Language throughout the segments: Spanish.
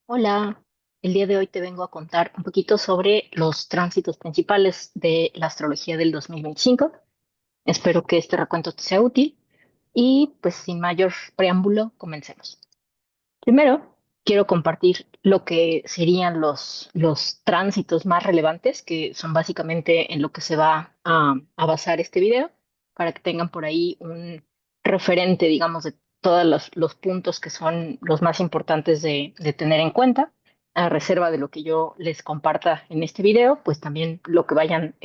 Hola, el día de hoy te vengo a contar un poquito sobre los tránsitos principales de la astrología del 2025. Espero que este recuento te sea útil y pues sin mayor preámbulo, comencemos. Primero, quiero compartir lo que serían los tránsitos más relevantes, que son básicamente en lo que se va a basar este video, para que tengan por ahí un referente, digamos, de todos los puntos que son los más importantes de tener en cuenta, a reserva de lo que yo les comparta en este video, pues también lo que vayan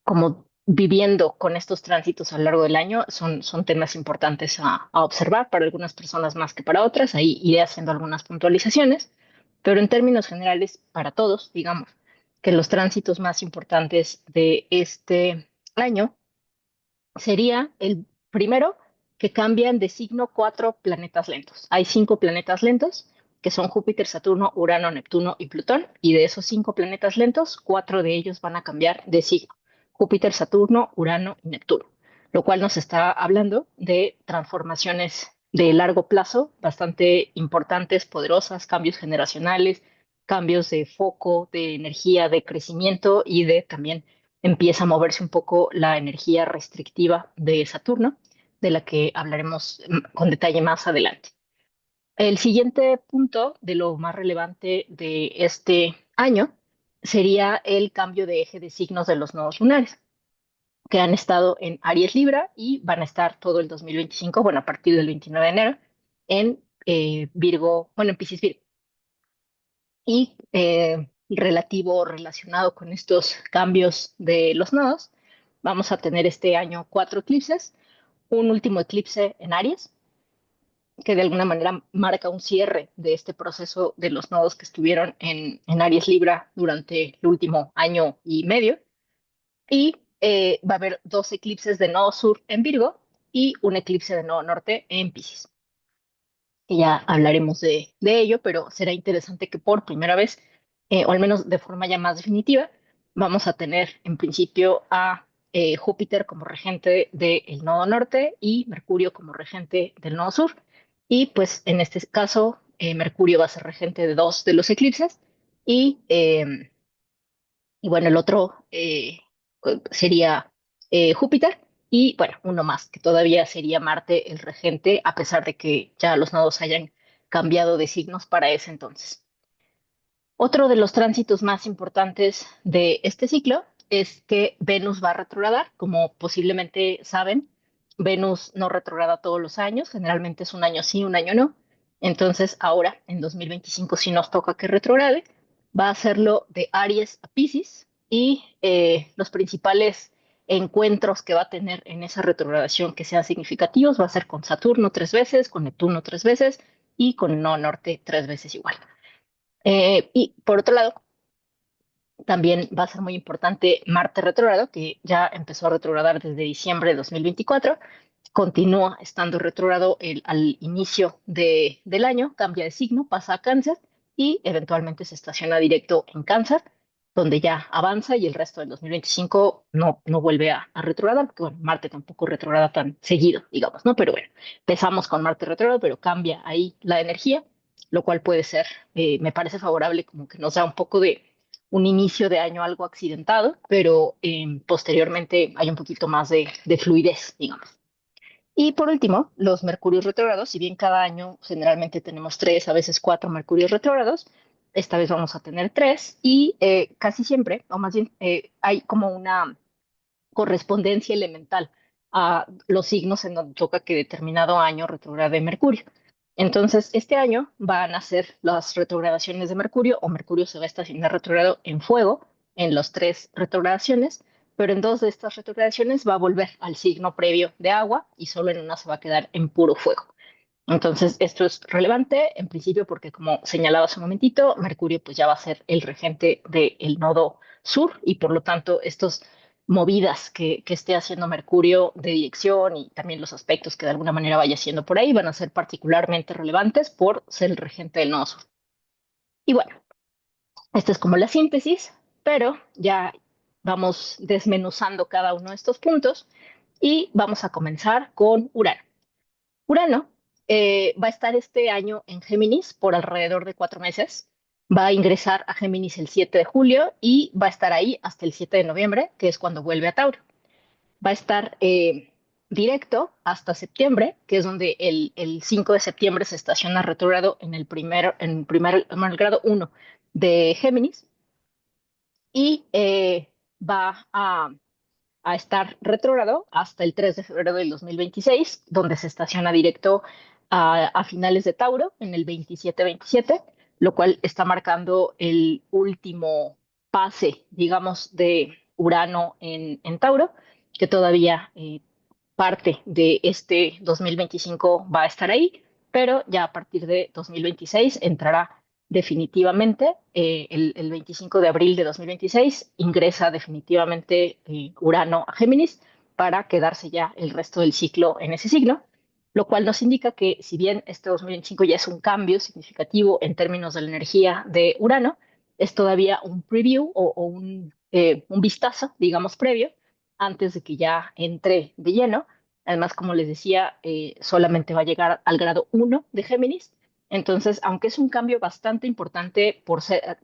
como viviendo con estos tránsitos a lo largo del año son temas importantes a observar para algunas personas más que para otras. Ahí iré haciendo algunas puntualizaciones, pero en términos generales, para todos, digamos que los tránsitos más importantes de este año sería el primero, que cambian de signo cuatro planetas lentos. Hay cinco planetas lentos, que son Júpiter, Saturno, Urano, Neptuno y Plutón, y de esos cinco planetas lentos, cuatro de ellos van a cambiar de signo. Júpiter, Saturno, Urano y Neptuno, lo cual nos está hablando de transformaciones de largo plazo, bastante importantes, poderosas, cambios generacionales, cambios de foco, de energía, de crecimiento y de también empieza a moverse un poco la energía restrictiva de Saturno, de la que hablaremos con detalle más adelante. El siguiente punto de lo más relevante de este año sería el cambio de eje de signos de los nodos lunares, que han estado en Aries Libra y van a estar todo el 2025, bueno, a partir del 29 de enero, en Virgo, bueno, en Piscis Virgo. Y relativo o relacionado con estos cambios de los nodos, vamos a tener este año cuatro eclipses, un último eclipse en Aries, que de alguna manera marca un cierre de este proceso de los nodos que estuvieron en Aries Libra durante el último año y medio, y va a haber dos eclipses de nodo sur en Virgo y un eclipse de nodo norte en Piscis, que ya hablaremos de ello, pero será interesante que por primera vez, o al menos de forma ya más definitiva, vamos a tener en principio a Júpiter como regente del nodo norte y Mercurio como regente del nodo sur. Y pues en este caso, Mercurio va a ser regente de dos de los eclipses y, y bueno, el otro sería Júpiter. Y bueno, uno más, que todavía sería Marte el regente, a pesar de que ya los nodos hayan cambiado de signos para ese entonces. Otro de los tránsitos más importantes de este ciclo es que Venus va a retrogradar. Como posiblemente saben, Venus no retrograda todos los años, generalmente es un año sí, un año no. Entonces ahora, en 2025, sí nos toca que retrograde. Va a hacerlo de Aries a Piscis y los principales encuentros que va a tener en esa retrogradación que sean significativos va a ser con Saturno tres veces, con Neptuno tres veces y con el Nodo Norte tres veces igual. Y por otro lado, también va a ser muy importante Marte retrógrado, que ya empezó a retrogradar desde diciembre de 2024, continúa estando retrógrado al inicio del año, cambia de signo, pasa a Cáncer y eventualmente se estaciona directo en Cáncer, donde ya avanza y el resto del 2025 no vuelve a retrogradar, porque bueno, Marte tampoco retrograda tan seguido, digamos, ¿no? Pero bueno, empezamos con Marte retrógrado, pero cambia ahí la energía, lo cual puede ser, me parece favorable, como que nos da un poco de un inicio de año algo accidentado, pero posteriormente hay un poquito más de fluidez, digamos. Y por último, los mercurios retrógrados, si bien cada año generalmente tenemos tres, a veces cuatro mercurios retrógrados, esta vez vamos a tener tres y casi siempre, o más bien hay como una correspondencia elemental a los signos en donde toca que determinado año retrograde Mercurio. Entonces, este año van a ser las retrogradaciones de Mercurio, o Mercurio se va a estacionar retrogrado en fuego en las tres retrogradaciones, pero en dos de estas retrogradaciones va a volver al signo previo de agua y solo en una se va a quedar en puro fuego. Entonces, esto es relevante en principio porque, como señalaba hace un momentito, Mercurio pues ya va a ser el regente del nodo sur y por lo tanto estos movidas que esté haciendo Mercurio de dirección y también los aspectos que de alguna manera vaya haciendo por ahí van a ser particularmente relevantes por ser el regente del nodo sur. Y bueno, esta es como la síntesis, pero ya vamos desmenuzando cada uno de estos puntos y vamos a comenzar con Urano. Urano Va a estar este año en Géminis por alrededor de 4 meses. Va a ingresar a Géminis el 7 de julio y va a estar ahí hasta el 7 de noviembre, que es cuando vuelve a Tauro. Va a estar directo hasta septiembre, que es donde el 5 de septiembre se estaciona retrógrado en el grado 1 de Géminis y va a estar retrógrado hasta el 3 de febrero del 2026, donde se estaciona directo a finales de Tauro, en el 27-27, lo cual está marcando el último pase, digamos, de Urano en Tauro, que todavía parte de este 2025 va a estar ahí, pero ya a partir de 2026 entrará definitivamente, el 25 de abril de 2026 ingresa definitivamente Urano a Géminis para quedarse ya el resto del ciclo en ese signo, lo cual nos indica que si bien este 2025 ya es un cambio significativo en términos de la energía de Urano, es todavía un preview un vistazo, digamos, previo, antes de que ya entre de lleno. Además, como les decía, solamente va a llegar al grado 1 de Géminis. Entonces, aunque es un cambio bastante importante por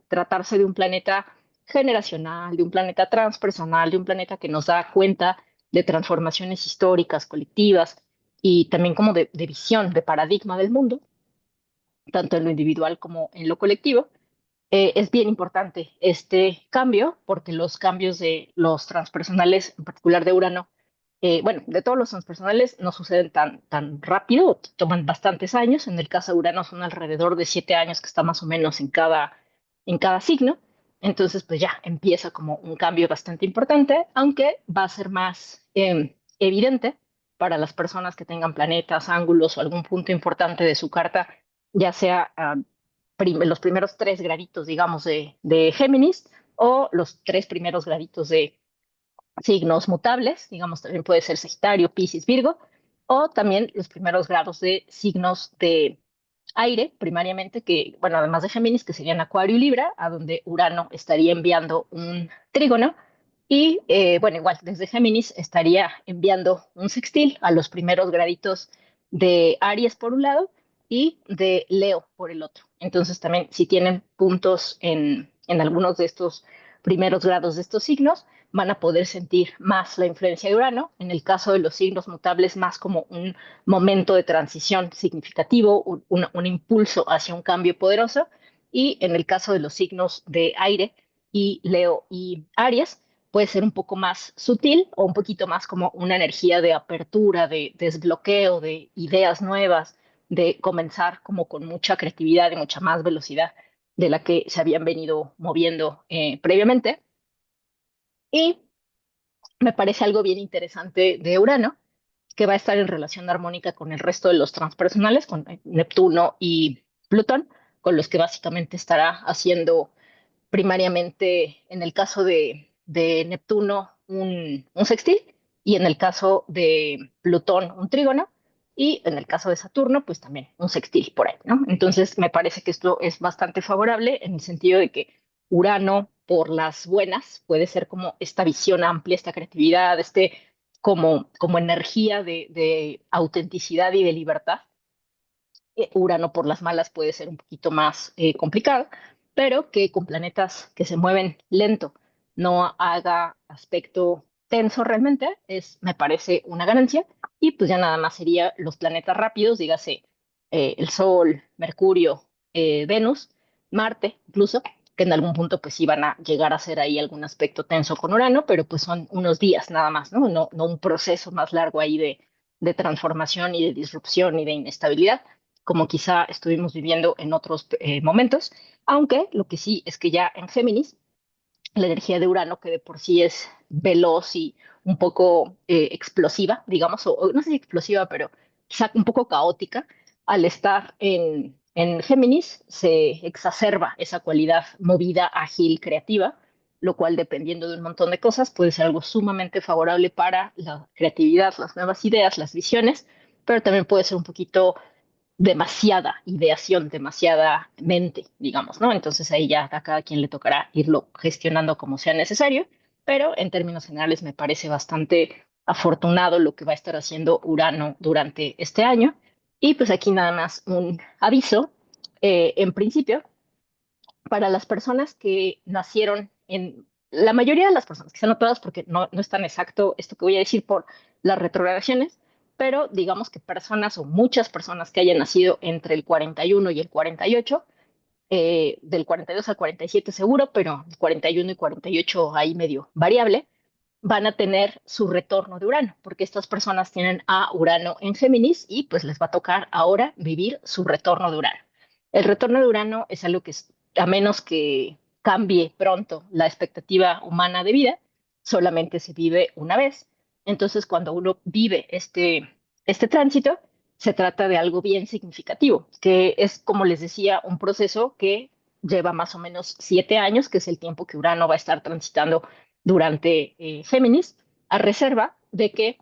tratarse de un planeta generacional, de un planeta transpersonal, de un planeta que nos da cuenta de transformaciones históricas, colectivas y también como de visión, de paradigma del mundo, tanto en lo individual como en lo colectivo, es bien importante este cambio porque los cambios de los transpersonales, en particular de Urano, bueno, de todos los transpersonales no suceden tan rápido, toman bastantes años. En el caso de Urano son alrededor de 7 años que está más o menos en cada signo. Entonces, pues ya empieza como un cambio bastante importante, aunque va a ser más evidente para las personas que tengan planetas, ángulos o algún punto importante de su carta, ya sea los primeros 3 graditos, digamos, de Géminis o los 3 primeros graditos de signos mutables, digamos, también puede ser Sagitario, Piscis, Virgo, o también los primeros grados de signos de aire, primariamente, que, bueno, además de Géminis, que serían Acuario y Libra, a donde Urano estaría enviando un trígono, y, bueno, igual, desde Géminis estaría enviando un sextil a los primeros graditos de Aries por un lado y de Leo por el otro. Entonces, también, si tienen puntos en algunos de estos primeros grados de estos signos, van a poder sentir más la influencia de Urano. En el caso de los signos mutables, más como un momento de transición significativo, un impulso hacia un cambio poderoso. Y en el caso de los signos de aire y Leo y Aries, puede ser un poco más sutil o un poquito más como una energía de apertura, de desbloqueo, de ideas nuevas, de comenzar como con mucha creatividad y mucha más velocidad de la que se habían venido moviendo previamente. Y me parece algo bien interesante de Urano, que va a estar en relación armónica con el resto de los transpersonales, con Neptuno y Plutón, con los que básicamente estará haciendo primariamente, en el caso de Neptuno, un sextil, y en el caso de Plutón, un trígono, y en el caso de Saturno, pues también un sextil por ahí, ¿no? Entonces, me parece que esto es bastante favorable en el sentido de que Urano, por las buenas, puede ser como esta visión amplia, esta creatividad, como energía de autenticidad y de libertad. Urano por las malas puede ser un poquito más complicado, pero que con planetas que se mueven lento no haga aspecto tenso realmente, me parece una ganancia. Y pues ya nada más sería los planetas rápidos, dígase el Sol, Mercurio, Venus, Marte, incluso, que en algún punto pues iban a llegar a ser ahí algún aspecto tenso con Urano, pero pues son unos días nada más, ¿no? No un proceso más largo ahí de transformación y de disrupción y de inestabilidad como quizá estuvimos viviendo en otros momentos, aunque lo que sí es que ya en Géminis, la energía de Urano, que de por sí es veloz y un poco explosiva, digamos, o no sé si explosiva, pero quizá un poco caótica, al estar en Géminis se exacerba esa cualidad movida, ágil, creativa, lo cual dependiendo de un montón de cosas puede ser algo sumamente favorable para la creatividad, las nuevas ideas, las visiones, pero también puede ser un poquito demasiada ideación, demasiada mente, digamos, ¿no? Entonces ahí ya a cada quien le tocará irlo gestionando como sea necesario, pero en términos generales me parece bastante afortunado lo que va a estar haciendo Urano durante este año Y pues aquí nada más un aviso. En principio, para las personas que nacieron en la mayoría de las personas, quizá no todas porque no es tan exacto esto que voy a decir por las retrogradaciones, pero digamos que personas o muchas personas que hayan nacido entre el 41 y el 48, del 42 al 47 seguro, pero 41 y 48 ahí medio variable, van a tener su retorno de Urano, porque estas personas tienen a Urano en Géminis y pues les va a tocar ahora vivir su retorno de Urano. El retorno de Urano es algo que, a menos que cambie pronto la expectativa humana de vida, solamente se vive una vez. Entonces, cuando uno vive este tránsito, se trata de algo bien significativo, que es, como les decía, un proceso que lleva más o menos 7 años, que es el tiempo que Urano va a estar transitando durante Géminis, a reserva de que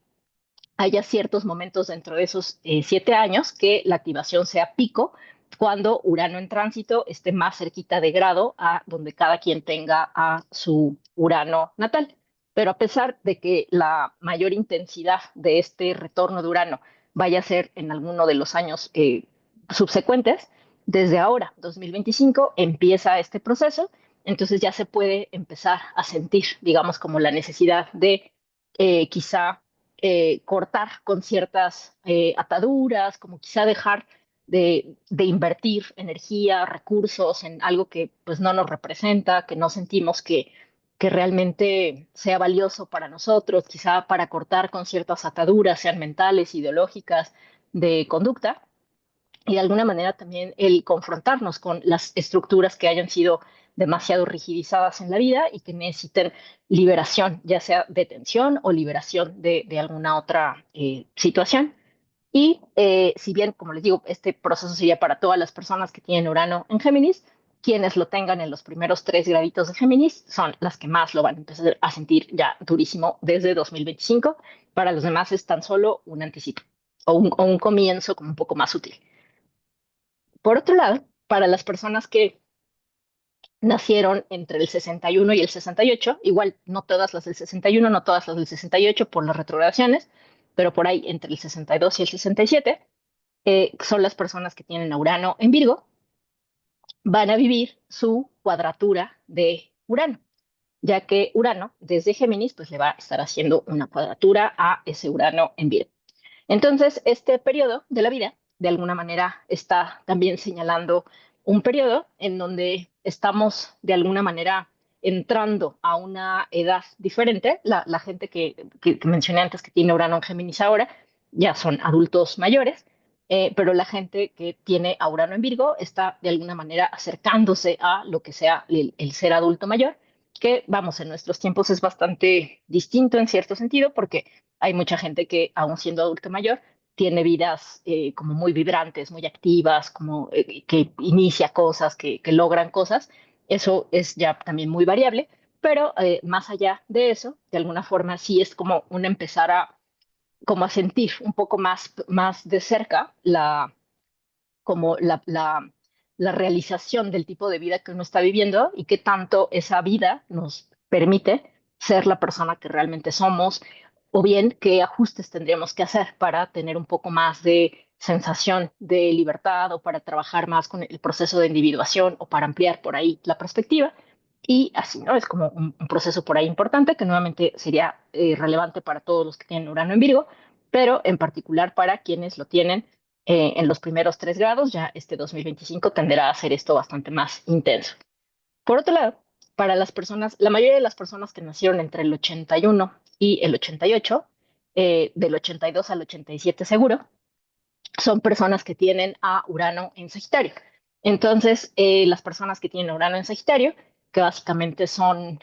haya ciertos momentos dentro de esos 7 años que la activación sea pico, cuando Urano en tránsito esté más cerquita de grado a donde cada quien tenga a su Urano natal. Pero a pesar de que la mayor intensidad de este retorno de Urano vaya a ser en alguno de los años subsecuentes, desde ahora, 2025, empieza este proceso, entonces ya se puede empezar a sentir, digamos, como la necesidad de quizá cortar con ciertas ataduras, como quizá dejar de invertir energía, recursos en algo que pues no nos representa, que no sentimos que realmente sea valioso para nosotros, quizá para cortar con ciertas ataduras, sean mentales, ideológicas, de conducta, y de alguna manera también el confrontarnos con las estructuras que hayan sido demasiado rigidizadas en la vida y que necesiten liberación, ya sea detención o liberación de alguna otra situación. Y si bien, como les digo, este proceso sería para todas las personas que tienen Urano en Géminis, quienes lo tengan en los primeros 3 graditos de Géminis son las que más lo van a empezar a sentir ya durísimo desde 2025. Para los demás es tan solo un anticipo o un comienzo como un poco más útil. Por otro lado, para las personas que nacieron entre el 61 y el 68, igual no todas las del 61, no todas las del 68 por las retrogradaciones, pero por ahí entre el 62 y el 67, son las personas que tienen a Urano en Virgo, van a vivir su cuadratura de Urano, ya que Urano desde Géminis pues le va a estar haciendo una cuadratura a ese Urano en Virgo. Entonces, este periodo de la vida, de alguna manera, está también señalando un periodo en donde estamos, de alguna manera, entrando a una edad diferente. La gente que mencioné antes que tiene Urano en Géminis ahora ya son adultos mayores, pero la gente que tiene a Urano en Virgo está, de alguna manera, acercándose a lo que sea el ser adulto mayor, que, vamos, en nuestros tiempos es bastante distinto en cierto sentido, porque hay mucha gente que, aun siendo adulto mayor, tiene vidas como muy vibrantes, muy activas, como que inicia cosas, que logran cosas. Eso es ya también muy variable, pero más allá de eso, de alguna forma sí es como un empezar a, como a sentir un poco más de cerca como la realización del tipo de vida que uno está viviendo y qué tanto esa vida nos permite ser la persona que realmente somos, o bien qué ajustes tendríamos que hacer para tener un poco más de sensación de libertad o para trabajar más con el proceso de individuación o para ampliar por ahí la perspectiva. Y así, ¿no? Es como un proceso por ahí importante que nuevamente sería relevante para todos los que tienen Urano en Virgo, pero en particular para quienes lo tienen en los primeros 3 grados, ya este 2025 tenderá a hacer esto bastante más intenso. Por otro lado, para las personas, la mayoría de las personas que nacieron entre el 81 y el 88, del 82 al 87 seguro, son personas que tienen a Urano en Sagitario. Entonces, las personas que tienen Urano en Sagitario, que básicamente son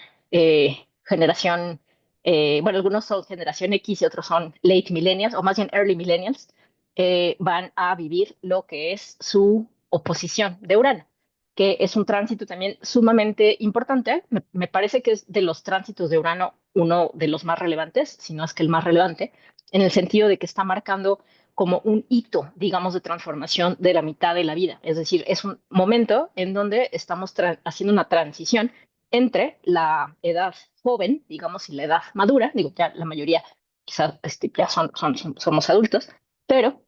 generación, bueno, algunos son generación X y otros son late millennials, o más bien early millennials, van a vivir lo que es su oposición de Urano, que es un tránsito también sumamente importante. Me parece que es de los tránsitos de Urano uno de los más relevantes, si no es que el más relevante, en el sentido de que está marcando como un hito, digamos, de transformación de la mitad de la vida. Es decir, es un momento en donde estamos haciendo una transición entre la edad joven, digamos, y la edad madura. Digo, ya la mayoría quizás ya somos adultos, pero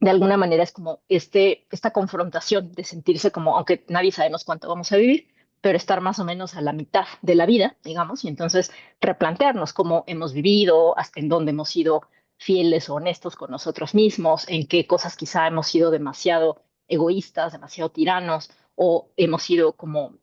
de alguna manera es como esta confrontación de sentirse como, aunque nadie sabemos cuánto vamos a vivir, pero estar más o menos a la mitad de la vida, digamos, y entonces replantearnos cómo hemos vivido, hasta en dónde hemos sido fieles o honestos con nosotros mismos, en qué cosas quizá hemos sido demasiado egoístas, demasiado tiranos, o hemos sido como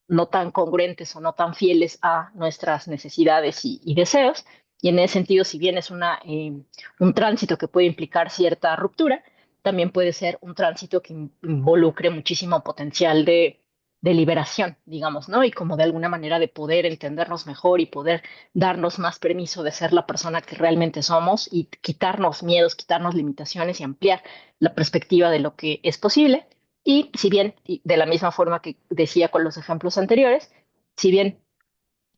no tan congruentes o no tan fieles a nuestras necesidades y deseos. Y en ese sentido, si bien es un tránsito que puede implicar cierta ruptura, también puede ser un tránsito que involucre muchísimo potencial de liberación, digamos, ¿no? Y como de alguna manera de poder entendernos mejor y poder darnos más permiso de ser la persona que realmente somos y quitarnos miedos, quitarnos limitaciones y ampliar la perspectiva de lo que es posible. Y si bien, y de la misma forma que decía con los ejemplos anteriores, si bien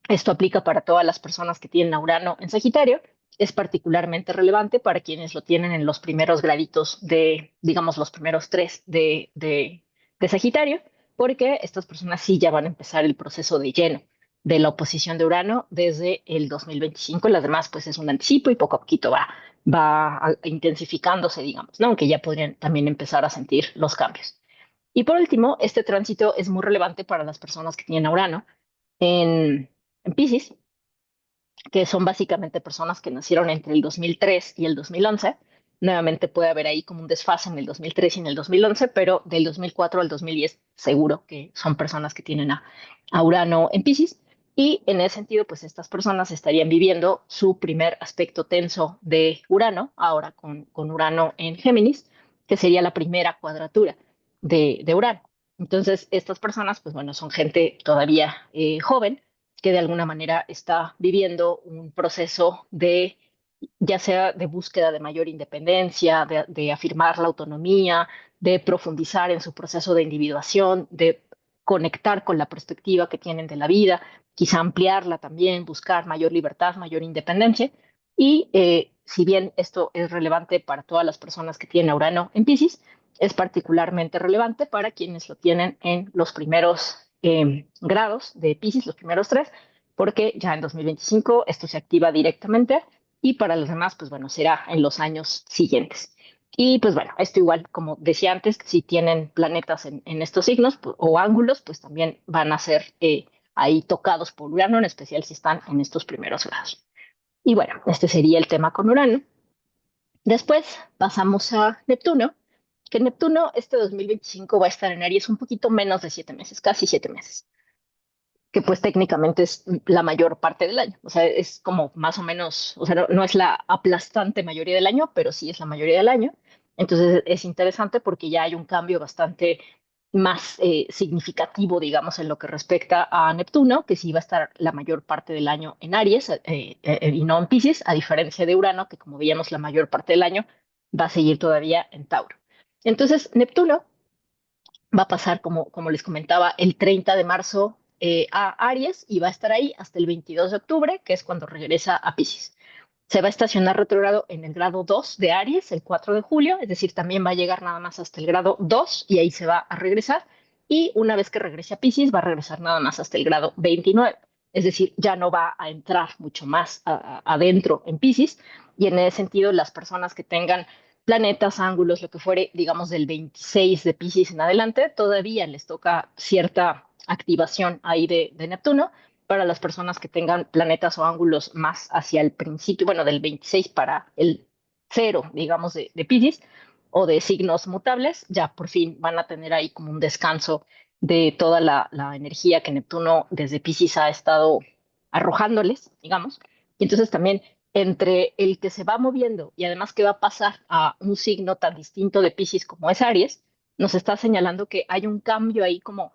esto aplica para todas las personas que tienen a Urano en Sagitario. Es particularmente relevante para quienes lo tienen en los primeros graditos digamos, los primeros tres de Sagitario, porque estas personas sí ya van a empezar el proceso de lleno de la oposición de Urano desde el 2025. Las demás, pues es un anticipo y poco a poquito va intensificándose, digamos, ¿no? Aunque ya podrían también empezar a sentir los cambios. Y por último, este tránsito es muy relevante para las personas que tienen a Urano en Pisces, que son básicamente personas que nacieron entre el 2003 y el 2011. Nuevamente puede haber ahí como un desfase en el 2003 y en el 2011, pero del 2004 al 2010 seguro que son personas que tienen a Urano en Pisces. Y en ese sentido, pues estas personas estarían viviendo su primer aspecto tenso de Urano, ahora con Urano en Géminis, que sería la primera cuadratura de Urano. Entonces, estas personas, pues bueno, son gente todavía joven, que de alguna manera está viviendo un proceso de, ya sea de búsqueda de mayor independencia, de afirmar la autonomía, de profundizar en su proceso de individuación, de conectar con la perspectiva que tienen de la vida, quizá ampliarla también, buscar mayor libertad, mayor independencia. Y si bien esto es relevante para todas las personas que tienen a Urano en Pisces, es particularmente relevante para quienes lo tienen en los primeros grados de Pisces, los primeros tres, porque ya en 2025 esto se activa directamente y para los demás, pues bueno, será en los años siguientes. Y pues bueno, esto igual, como decía antes, si tienen planetas en estos signos pues, o ángulos, pues también van a ser ahí tocados por Urano, en especial si están en estos primeros grados. Y bueno, este sería el tema con Urano. Después pasamos a Neptuno, que Neptuno este 2025 va a estar en Aries un poquito menos de 7 meses, casi 7 meses, que pues técnicamente es la mayor parte del año. O sea, es como más o menos, o sea, no es la aplastante mayoría del año, pero sí es la mayoría del año. Entonces es interesante porque ya hay un cambio bastante más significativo, digamos, en lo que respecta a Neptuno, que sí va a estar la mayor parte del año en Aries y no en Pisces, a diferencia de Urano, que como veíamos la mayor parte del año va a seguir todavía en Tauro. Entonces, Neptuno va a pasar, como les comentaba, el 30 de marzo a Aries y va a estar ahí hasta el 22 de octubre, que es cuando regresa a Pisces. Se va a estacionar retrógrado en el grado 2 de Aries el 4 de julio, es decir, también va a llegar nada más hasta el grado 2 y ahí se va a regresar. Y una vez que regrese a Pisces, va a regresar nada más hasta el grado 29, es decir, ya no va a entrar mucho más adentro en Pisces. Y en ese sentido, las personas que tengan planetas, ángulos, lo que fuere, digamos, del 26 de Pisces en adelante, todavía les toca cierta activación ahí de Neptuno. Para las personas que tengan planetas o ángulos más hacia el principio, bueno, del 26 para el cero, digamos, de Pisces o de signos mutables, ya por fin van a tener ahí como un descanso de toda la energía que Neptuno desde Pisces ha estado arrojándoles, digamos. Y entonces también entre el que se va moviendo y además que va a pasar a un signo tan distinto de Piscis como es Aries, nos está señalando que hay un cambio ahí como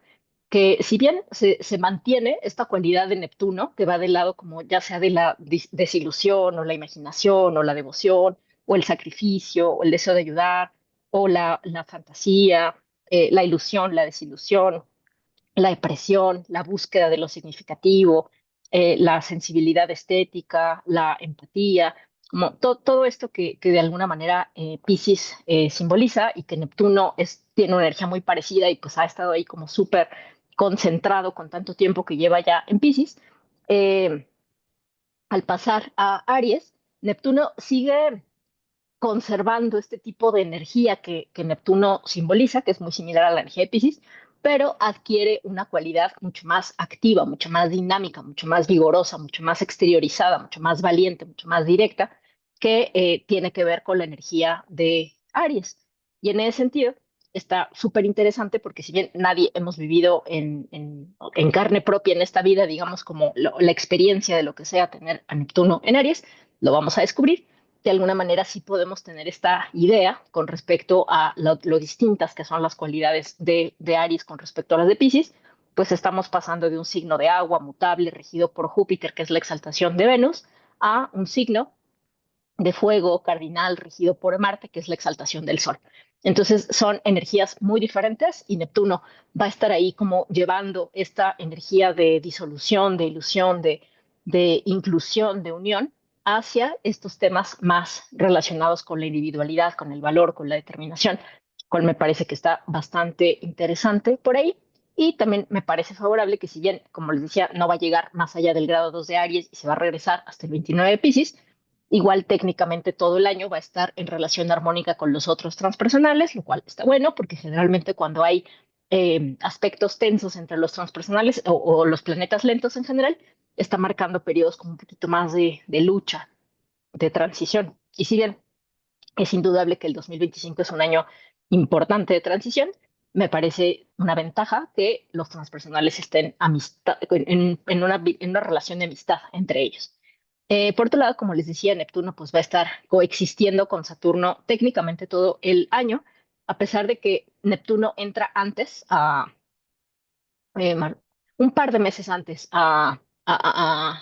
que si bien se mantiene esta cualidad de Neptuno, que va del lado como ya sea de la desilusión o la imaginación o la devoción o el sacrificio o el deseo de ayudar o la fantasía, la ilusión, la desilusión, la depresión, la búsqueda de lo significativo, la sensibilidad estética, la empatía, como todo esto que de alguna manera Pisces simboliza y que Neptuno tiene una energía muy parecida y pues ha estado ahí como súper concentrado con tanto tiempo que lleva ya en Pisces. eh, Al pasar a Aries, Neptuno sigue conservando este tipo de energía que Neptuno simboliza, que es muy similar a la energía de Piscis, pero adquiere una cualidad mucho más activa, mucho más dinámica, mucho más vigorosa, mucho más exteriorizada, mucho más valiente, mucho más directa, que tiene que ver con la energía de Aries. Y en ese sentido está súper interesante porque si bien nadie hemos vivido en carne propia en esta vida, digamos, como la experiencia de lo que sea tener a Neptuno en Aries, lo vamos a descubrir. De alguna manera sí podemos tener esta idea con respecto a lo distintas que son las cualidades de Aries con respecto a las de Pisces, pues estamos pasando de un signo de agua mutable regido por Júpiter, que es la exaltación de Venus, a un signo de fuego cardinal regido por Marte, que es la exaltación del Sol. Entonces son energías muy diferentes y Neptuno va a estar ahí como llevando esta energía de disolución, de ilusión, de inclusión, de unión hacia estos temas más relacionados con la individualidad, con el valor, con la determinación, cual me parece que está bastante interesante por ahí. Y también me parece favorable que si bien, como les decía, no va a llegar más allá del grado 2 de Aries y se va a regresar hasta el 29 de Pisces, igual técnicamente todo el año va a estar en relación armónica con los otros transpersonales, lo cual está bueno porque generalmente cuando hay aspectos tensos entre los transpersonales o los planetas lentos en general, está marcando periodos como un poquito más de lucha, de transición. Y si bien es indudable que el 2025 es un año importante de transición, me parece una ventaja que los transpersonales estén en una relación de amistad entre ellos. Por otro lado, como les decía, Neptuno pues va a estar coexistiendo con Saturno técnicamente todo el año, a pesar de que Neptuno entra antes eh, un par de meses antes a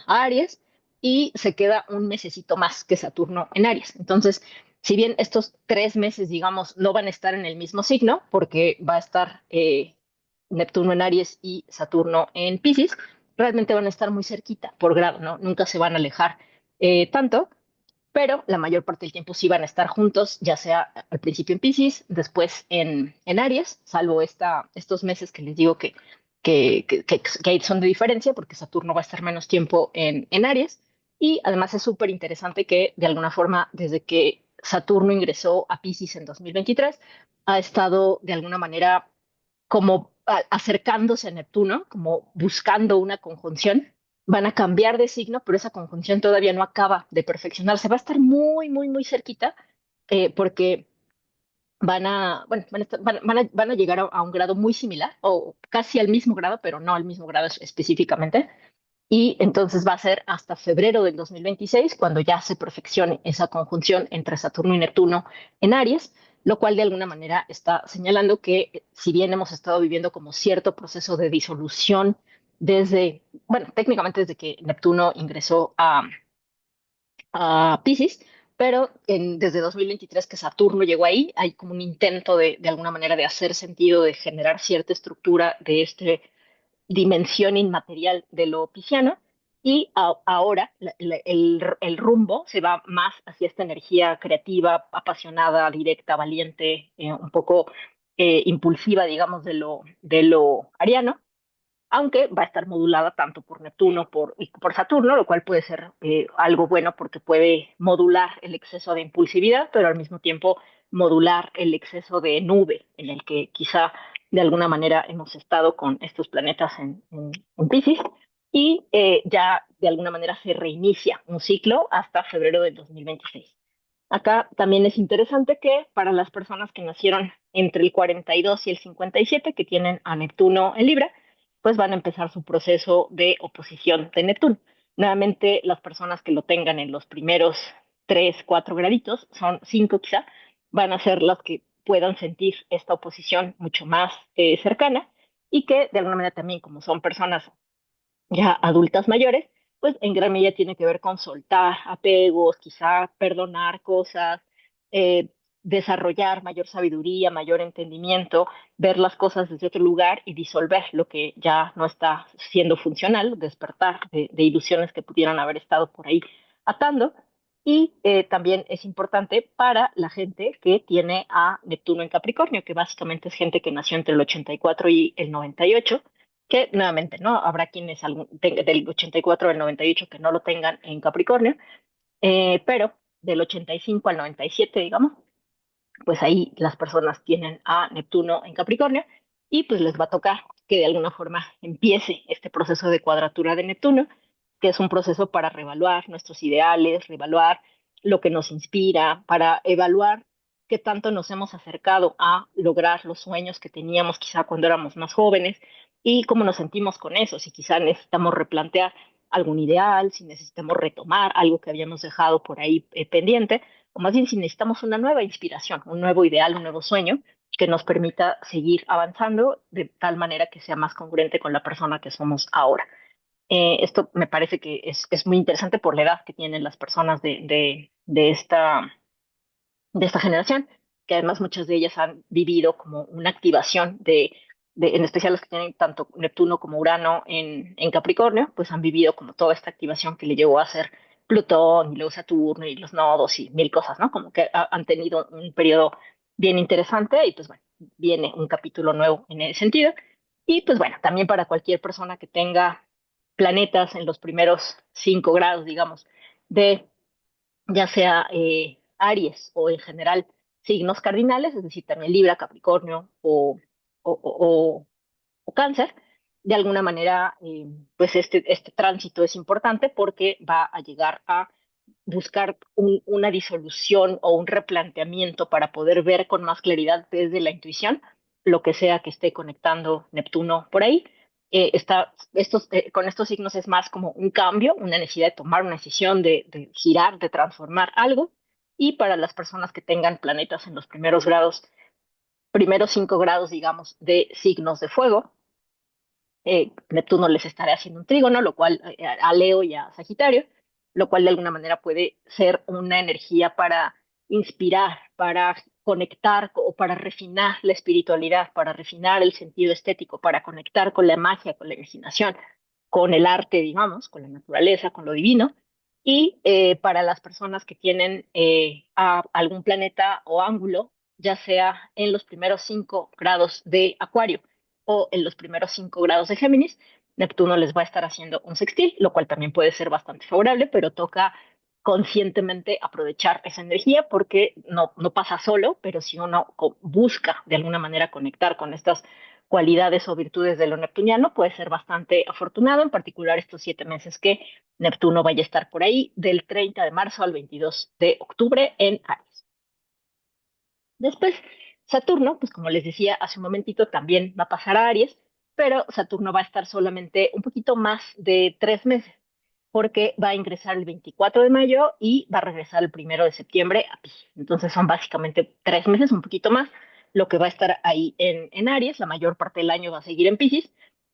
Aries y se queda un mesecito más que Saturno en Aries. Entonces, si bien estos 3 meses, digamos, no van a estar en el mismo signo, porque va a estar Neptuno en Aries y Saturno en Piscis, realmente van a estar muy cerquita por grado, ¿no? Nunca se van a alejar tanto, pero la mayor parte del tiempo sí van a estar juntos, ya sea al principio en Piscis, después en Aries, salvo estos meses que les digo que son de diferencia, porque Saturno va a estar menos tiempo en Aries, y además es súper interesante que de alguna forma, desde que Saturno ingresó a Piscis en 2023, ha estado de alguna manera como acercándose a Neptuno, como buscando una conjunción. Van a cambiar de signo, pero esa conjunción todavía no acaba de perfeccionarse. Va a estar muy, muy, muy cerquita, porque bueno, van a llegar a un grado muy similar, o casi al mismo grado, pero no al mismo grado específicamente. Y entonces va a ser hasta febrero del 2026 cuando ya se perfeccione esa conjunción entre Saturno y Neptuno en Aries, lo cual de alguna manera está señalando que si bien hemos estado viviendo como cierto proceso de disolución bueno, técnicamente desde que Neptuno ingresó a Pisces, pero desde 2023 que Saturno llegó ahí, hay como un intento de alguna manera de hacer sentido, de generar cierta estructura de este dimensión inmaterial de lo pisciano, y ahora el rumbo se va más hacia esta energía creativa, apasionada, directa, valiente, un poco impulsiva, digamos, de lo ariano, aunque va a estar modulada tanto por Neptuno y por Saturno, lo cual puede ser algo bueno porque puede modular el exceso de impulsividad, pero al mismo tiempo modular el exceso de nube en el que quizá de alguna manera hemos estado con estos planetas en Pisces, y ya de alguna manera se reinicia un ciclo hasta febrero del 2026. Acá también es interesante que para las personas que nacieron entre el 42 y el 57, que tienen a Neptuno en Libra, pues van a empezar su proceso de oposición de Neptuno. Nuevamente, las personas que lo tengan en los primeros 3, 4 graditos, son 5 quizá, van a ser las que puedan sentir esta oposición mucho más cercana, y que de alguna manera también, como son personas ya adultas mayores, pues en gran medida tiene que ver con soltar apegos, quizá perdonar cosas, eh, desarrollar mayor sabiduría, mayor entendimiento, ver las cosas desde otro lugar y disolver lo que ya no está siendo funcional, despertar de ilusiones que pudieran haber estado por ahí atando. Y también es importante para la gente que tiene a Neptuno en Capricornio, que básicamente es gente que nació entre el 84 y el 98, que nuevamente, ¿no? Habrá quienes del 84 al 98 que no lo tengan en Capricornio, pero del 85 al 97, digamos, pues ahí las personas tienen a Neptuno en Capricornio y pues les va a tocar que de alguna forma empiece este proceso de cuadratura de Neptuno, que es un proceso para reevaluar nuestros ideales, reevaluar lo que nos inspira, para evaluar qué tanto nos hemos acercado a lograr los sueños que teníamos quizá cuando éramos más jóvenes y cómo nos sentimos con eso, si quizá necesitamos replantear algún ideal, si necesitamos retomar algo que habíamos dejado por ahí pendiente, o más bien si necesitamos una nueva inspiración, un nuevo ideal, un nuevo sueño que nos permita seguir avanzando de tal manera que sea más congruente con la persona que somos ahora. Esto me parece que es muy interesante por la edad que tienen las personas de esta generación, que además muchas de ellas han vivido como una activación en especial los que tienen tanto Neptuno como Urano en Capricornio, pues han vivido como toda esta activación que le llevó a ser Plutón y luego Saturno y los nodos y mil cosas, ¿no? Como que han tenido un periodo bien interesante y pues bueno, viene un capítulo nuevo en ese sentido. Y pues bueno, también para cualquier persona que tenga planetas en los primeros 5 grados, digamos, de ya sea Aries o en general signos cardinales, es decir, también Libra, Capricornio o, o- o- o Cáncer, de alguna manera, pues este tránsito es importante porque va a llegar a buscar una disolución o un replanteamiento para poder ver con más claridad desde la intuición lo que sea que esté conectando Neptuno por ahí. Con estos signos es más como un cambio, una necesidad de tomar una decisión, de girar, de transformar algo. Y para las personas que tengan planetas en los primeros grados, primeros 5 grados, digamos, de signos de fuego, Neptuno les estará haciendo un trígono, lo cual a Leo y a Sagitario, lo cual de alguna manera puede ser una energía para inspirar, para conectar o para refinar la espiritualidad, para refinar el sentido estético, para conectar con la magia, con la imaginación, con el arte, digamos, con la naturaleza, con lo divino. Y para las personas que tienen algún planeta o ángulo, ya sea en los primeros 5 grados de Acuario, o en los primeros 5 grados de Géminis, Neptuno les va a estar haciendo un sextil, lo cual también puede ser bastante favorable, pero toca conscientemente aprovechar esa energía porque no pasa solo, pero si uno busca de alguna manera conectar con estas cualidades o virtudes de lo neptuniano, puede ser bastante afortunado, en particular estos 7 meses que Neptuno vaya a estar por ahí, del 30 de marzo al 22 de octubre en Aries. Después, Saturno, pues como les decía hace un momentito, también va a pasar a Aries, pero Saturno va a estar solamente un poquito más de 3 meses, porque va a ingresar el 24 de mayo y va a regresar el 1 de septiembre a Piscis. Entonces son básicamente 3 meses, un poquito más, lo que va a estar ahí en Aries, la mayor parte del año va a seguir en Piscis,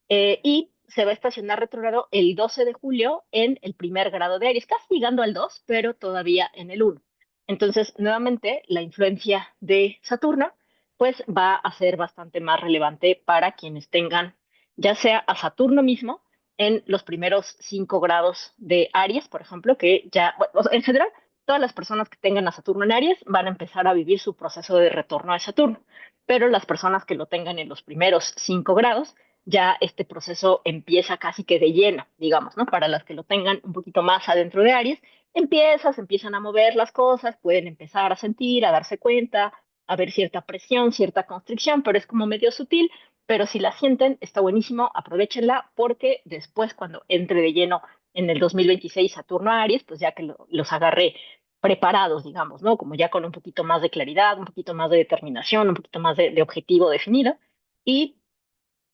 y se va a estacionar retrógrado el 12 de julio en el 1 grado de Aries, casi llegando al 2, pero todavía en el 1. Entonces, nuevamente, la influencia de Saturno, pues va a ser bastante más relevante para quienes tengan, ya sea a Saturno mismo, en los primeros 5 grados de Aries, por ejemplo, que ya, bueno, o sea, en general, todas las personas que tengan a Saturno en Aries van a empezar a vivir su proceso de retorno a Saturno, pero las personas que lo tengan en los primeros 5 grados, ya este proceso empieza casi que de lleno, digamos, ¿no? Para las que lo tengan un poquito más adentro de Aries, empiezan a mover las cosas, pueden empezar a sentir, a darse cuenta, a ver cierta presión, cierta constricción, pero es como medio sutil, pero si la sienten, está buenísimo, aprovechenla porque después cuando entre de lleno en el 2026 Saturno a Aries, pues ya que los agarré preparados, digamos, ¿no? Como ya con un poquito más de claridad, un poquito más de determinación, un poquito más de objetivo definido. Y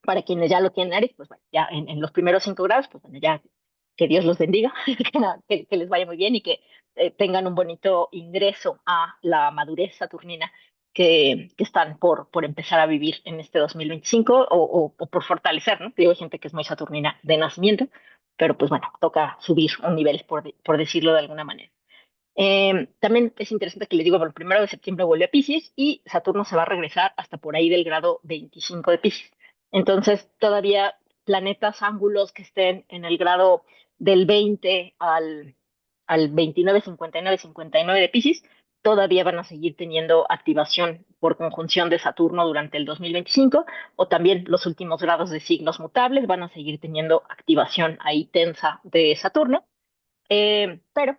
para quienes ya lo tienen Aries, pues bueno, ya en los primeros 5 grados, pues bueno, ya que Dios los bendiga, que les vaya muy bien y que tengan un bonito ingreso a la madurez saturnina que están por empezar a vivir en este 2025 o por fortalecer, ¿no? Digo, hay gente que es muy saturnina de nacimiento, pero pues bueno, toca subir un nivel, por decirlo de alguna manera. También es interesante que les digo, bueno, el 1 de septiembre vuelve a Pisces y Saturno se va a regresar hasta por ahí del grado 25 de Pisces. Entonces, todavía planetas, ángulos que estén en el grado del 20 al 29, 59, 59 de Pisces, todavía van a seguir teniendo activación por conjunción de Saturno durante el 2025, o también los últimos grados de signos mutables van a seguir teniendo activación ahí tensa de Saturno. Pero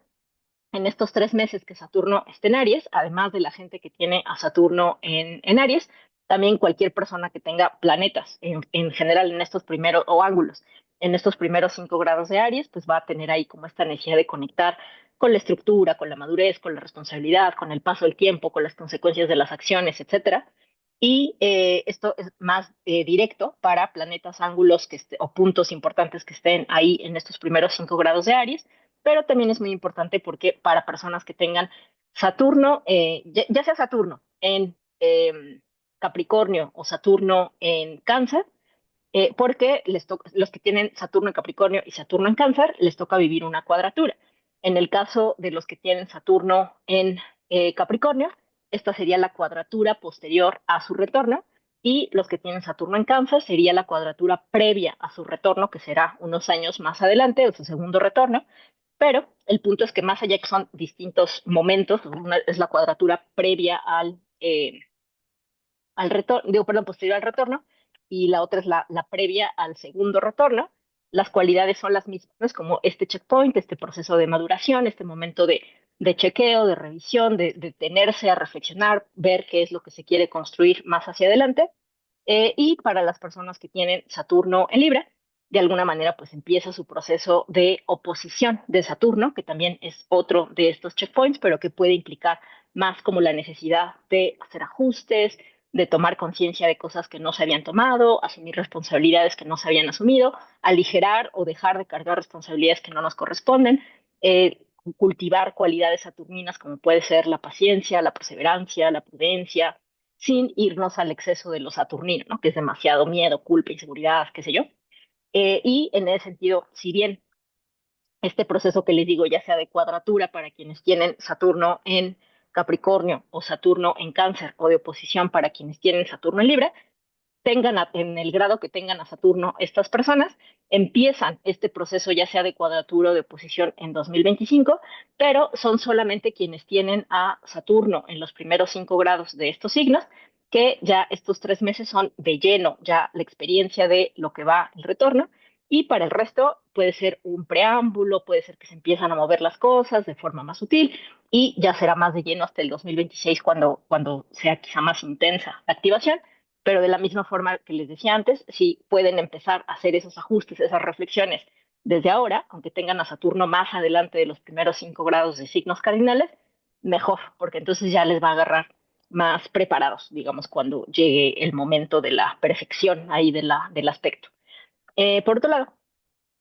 en estos 3 meses que Saturno esté en Aries, además de la gente que tiene a Saturno en Aries, también cualquier persona que tenga planetas en general en estos primeros, o ángulos, en estos primeros 5 grados de Aries, pues va a tener ahí como esta necesidad de conectar con la estructura, con la madurez, con la responsabilidad, con el paso del tiempo, con las consecuencias de las acciones, etcétera. Y esto es más directo para planetas, ángulos o puntos importantes que estén ahí en estos primeros 5 grados de Aries, pero también es muy importante porque para personas que tengan Saturno, ya sea Saturno en Capricornio o Saturno en Cáncer, porque los que tienen Saturno en Capricornio y Saturno en Cáncer les toca vivir una cuadratura. En el caso de los que tienen Saturno en Capricornio, esta sería la cuadratura posterior a su retorno, y los que tienen Saturno en Cáncer sería la cuadratura previa a su retorno, que será unos años más adelante, o su segundo retorno. Pero el punto es que más allá que son distintos momentos, una es la cuadratura previa al retorno, digo, perdón, posterior al retorno, y la otra es la previa al segundo retorno. Las cualidades son las mismas, ¿no? Es como este checkpoint, este proceso de maduración, este momento de chequeo, de revisión, de detenerse a reflexionar, ver qué es lo que se quiere construir más hacia adelante. Y para las personas que tienen Saturno en Libra, de alguna manera pues empieza su proceso de oposición de Saturno, que también es otro de estos checkpoints, pero que puede implicar más como la necesidad de hacer ajustes, de tomar conciencia de cosas que no se habían tomado, asumir responsabilidades que no se habían asumido, aligerar o dejar de cargar responsabilidades que no nos corresponden, cultivar cualidades saturninas como puede ser la paciencia, la perseverancia, la prudencia, sin irnos al exceso de lo saturnino, ¿no? Que es demasiado miedo, culpa, inseguridad, qué sé yo. Y en ese sentido, si bien este proceso que les digo, ya sea de cuadratura para quienes tienen Saturno en Capricornio o Saturno en Cáncer, o de oposición para quienes tienen Saturno en Libra, en el grado que tengan a Saturno estas personas, empiezan este proceso ya sea de cuadratura o de oposición en 2025, pero son solamente quienes tienen a Saturno en los primeros 5 grados de estos signos, que ya estos 3 meses son de lleno, ya la experiencia de lo que va el retorno, y para el resto puede ser un preámbulo, puede ser que se empiezan a mover las cosas de forma más sutil, y ya será más de lleno hasta el 2026 cuando sea quizá más intensa la activación. Pero de la misma forma que les decía antes, si pueden empezar a hacer esos ajustes, esas reflexiones desde ahora, aunque tengan a Saturno más adelante de los primeros 5 grados de signos cardinales, mejor, porque entonces ya les va a agarrar más preparados, digamos, cuando llegue el momento de la perfección ahí del aspecto. Por otro lado,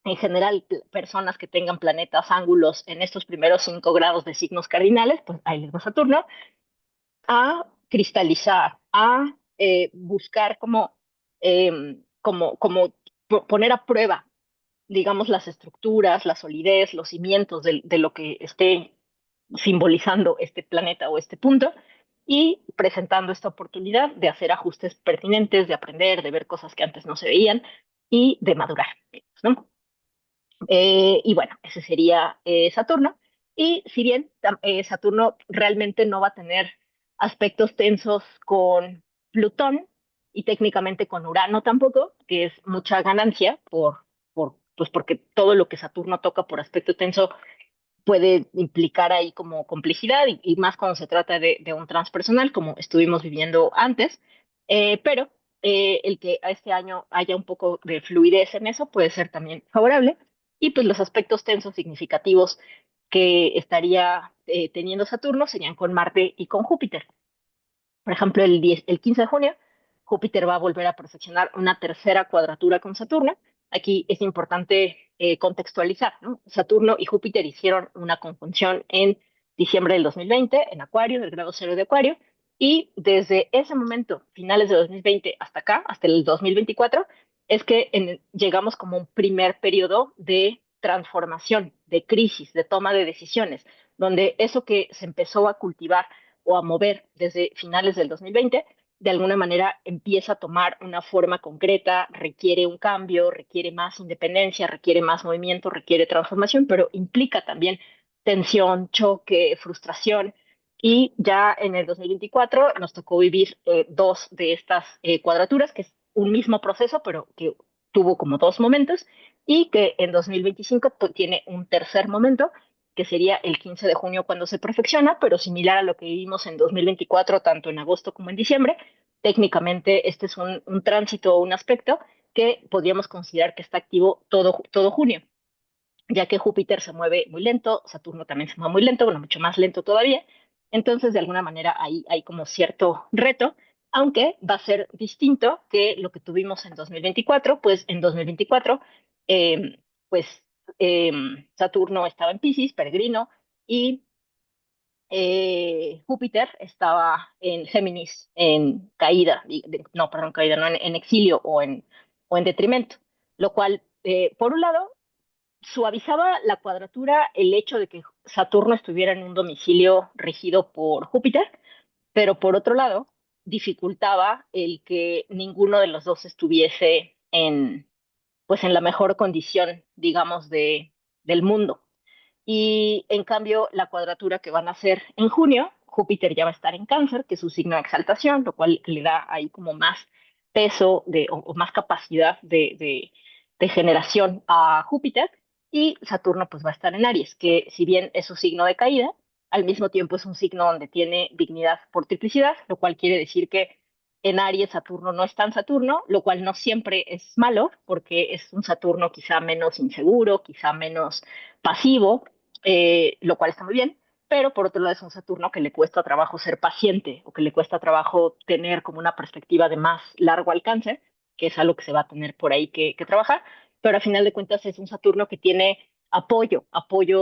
en general, personas que tengan planetas, ángulos en estos primeros 5 grados de signos cardinales, pues ahí les va Saturno, a cristalizar, a buscar poner a prueba, digamos, las estructuras, la solidez, los cimientos de lo que esté simbolizando este planeta o este punto, y presentando esta oportunidad de hacer ajustes pertinentes, de aprender, de ver cosas que antes no se veían y de madurar, ¿no? Y bueno, ese sería Saturno. Y si bien Saturno realmente no va a tener aspectos tensos con Plutón y técnicamente con Urano tampoco, que es mucha ganancia pues porque todo lo que Saturno toca por aspecto tenso puede implicar ahí como complejidad, y más cuando se trata de un transpersonal, como estuvimos viviendo antes. Pero el que a este año haya un poco de fluidez en eso puede ser también favorable. Y pues los aspectos tensos significativos que estaría teniendo Saturno serían con Marte y con Júpiter. Por ejemplo, el 15 de junio, Júpiter va a volver a perfeccionar una tercera cuadratura con Saturno. Aquí es importante contextualizar, ¿no? Saturno y Júpiter hicieron una conjunción en diciembre del 2020 en Acuario, del grado cero de Acuario, y desde ese momento, finales de 2020 hasta acá, hasta el 2024, es que llegamos como un primer periodo de transformación, de crisis, de toma de decisiones, donde eso que se empezó a cultivar o a mover desde finales del 2020, de alguna manera empieza a tomar una forma concreta, requiere un cambio, requiere más independencia, requiere más movimiento, requiere transformación, pero implica también tensión, choque, frustración. Y ya en el 2024 nos tocó vivir dos de estas cuadraturas, que es un mismo proceso, pero que tuvo como dos momentos, y que en 2025 tiene un tercer momento, que sería el 15 de junio cuando se perfecciona, pero similar a lo que vivimos en 2024, tanto en agosto como en diciembre. Técnicamente, este es un tránsito o un aspecto que podríamos considerar que está activo todo junio, ya que Júpiter se mueve muy lento, Saturno también se mueve muy lento, bueno, mucho más lento todavía. Entonces, de alguna manera, ahí hay como cierto reto, aunque va a ser distinto que lo que tuvimos en 2024, pues en 2024, pues eh, Saturno estaba en Piscis, peregrino, y Júpiter estaba en Géminis, en caída, no, perdón, caída, no, en exilio o en detrimento, lo cual, por un lado, suavizaba la cuadratura el hecho de que Saturno estuviera en un domicilio regido por Júpiter, pero por otro lado, dificultaba el que ninguno de los dos estuviese pues en la mejor condición, digamos, del mundo. Y en cambio, la cuadratura que van a hacer en junio, Júpiter ya va a estar en Cáncer, que es su signo de exaltación, lo cual le da ahí como más peso o más capacidad de generación a Júpiter. Y Saturno pues va a estar en Aries, que si bien es su signo de caída, al mismo tiempo es un signo donde tiene dignidad por triplicidad, lo cual quiere decir que en Aries Saturno no es tan Saturno, lo cual no siempre es malo, porque es un Saturno quizá menos inseguro, quizá menos pasivo, lo cual está muy bien, pero por otro lado es un Saturno que le cuesta trabajo ser paciente o que le cuesta trabajo tener como una perspectiva de más largo alcance, que es algo que se va a tener por ahí que trabajar, pero a final de cuentas es un Saturno que tiene apoyo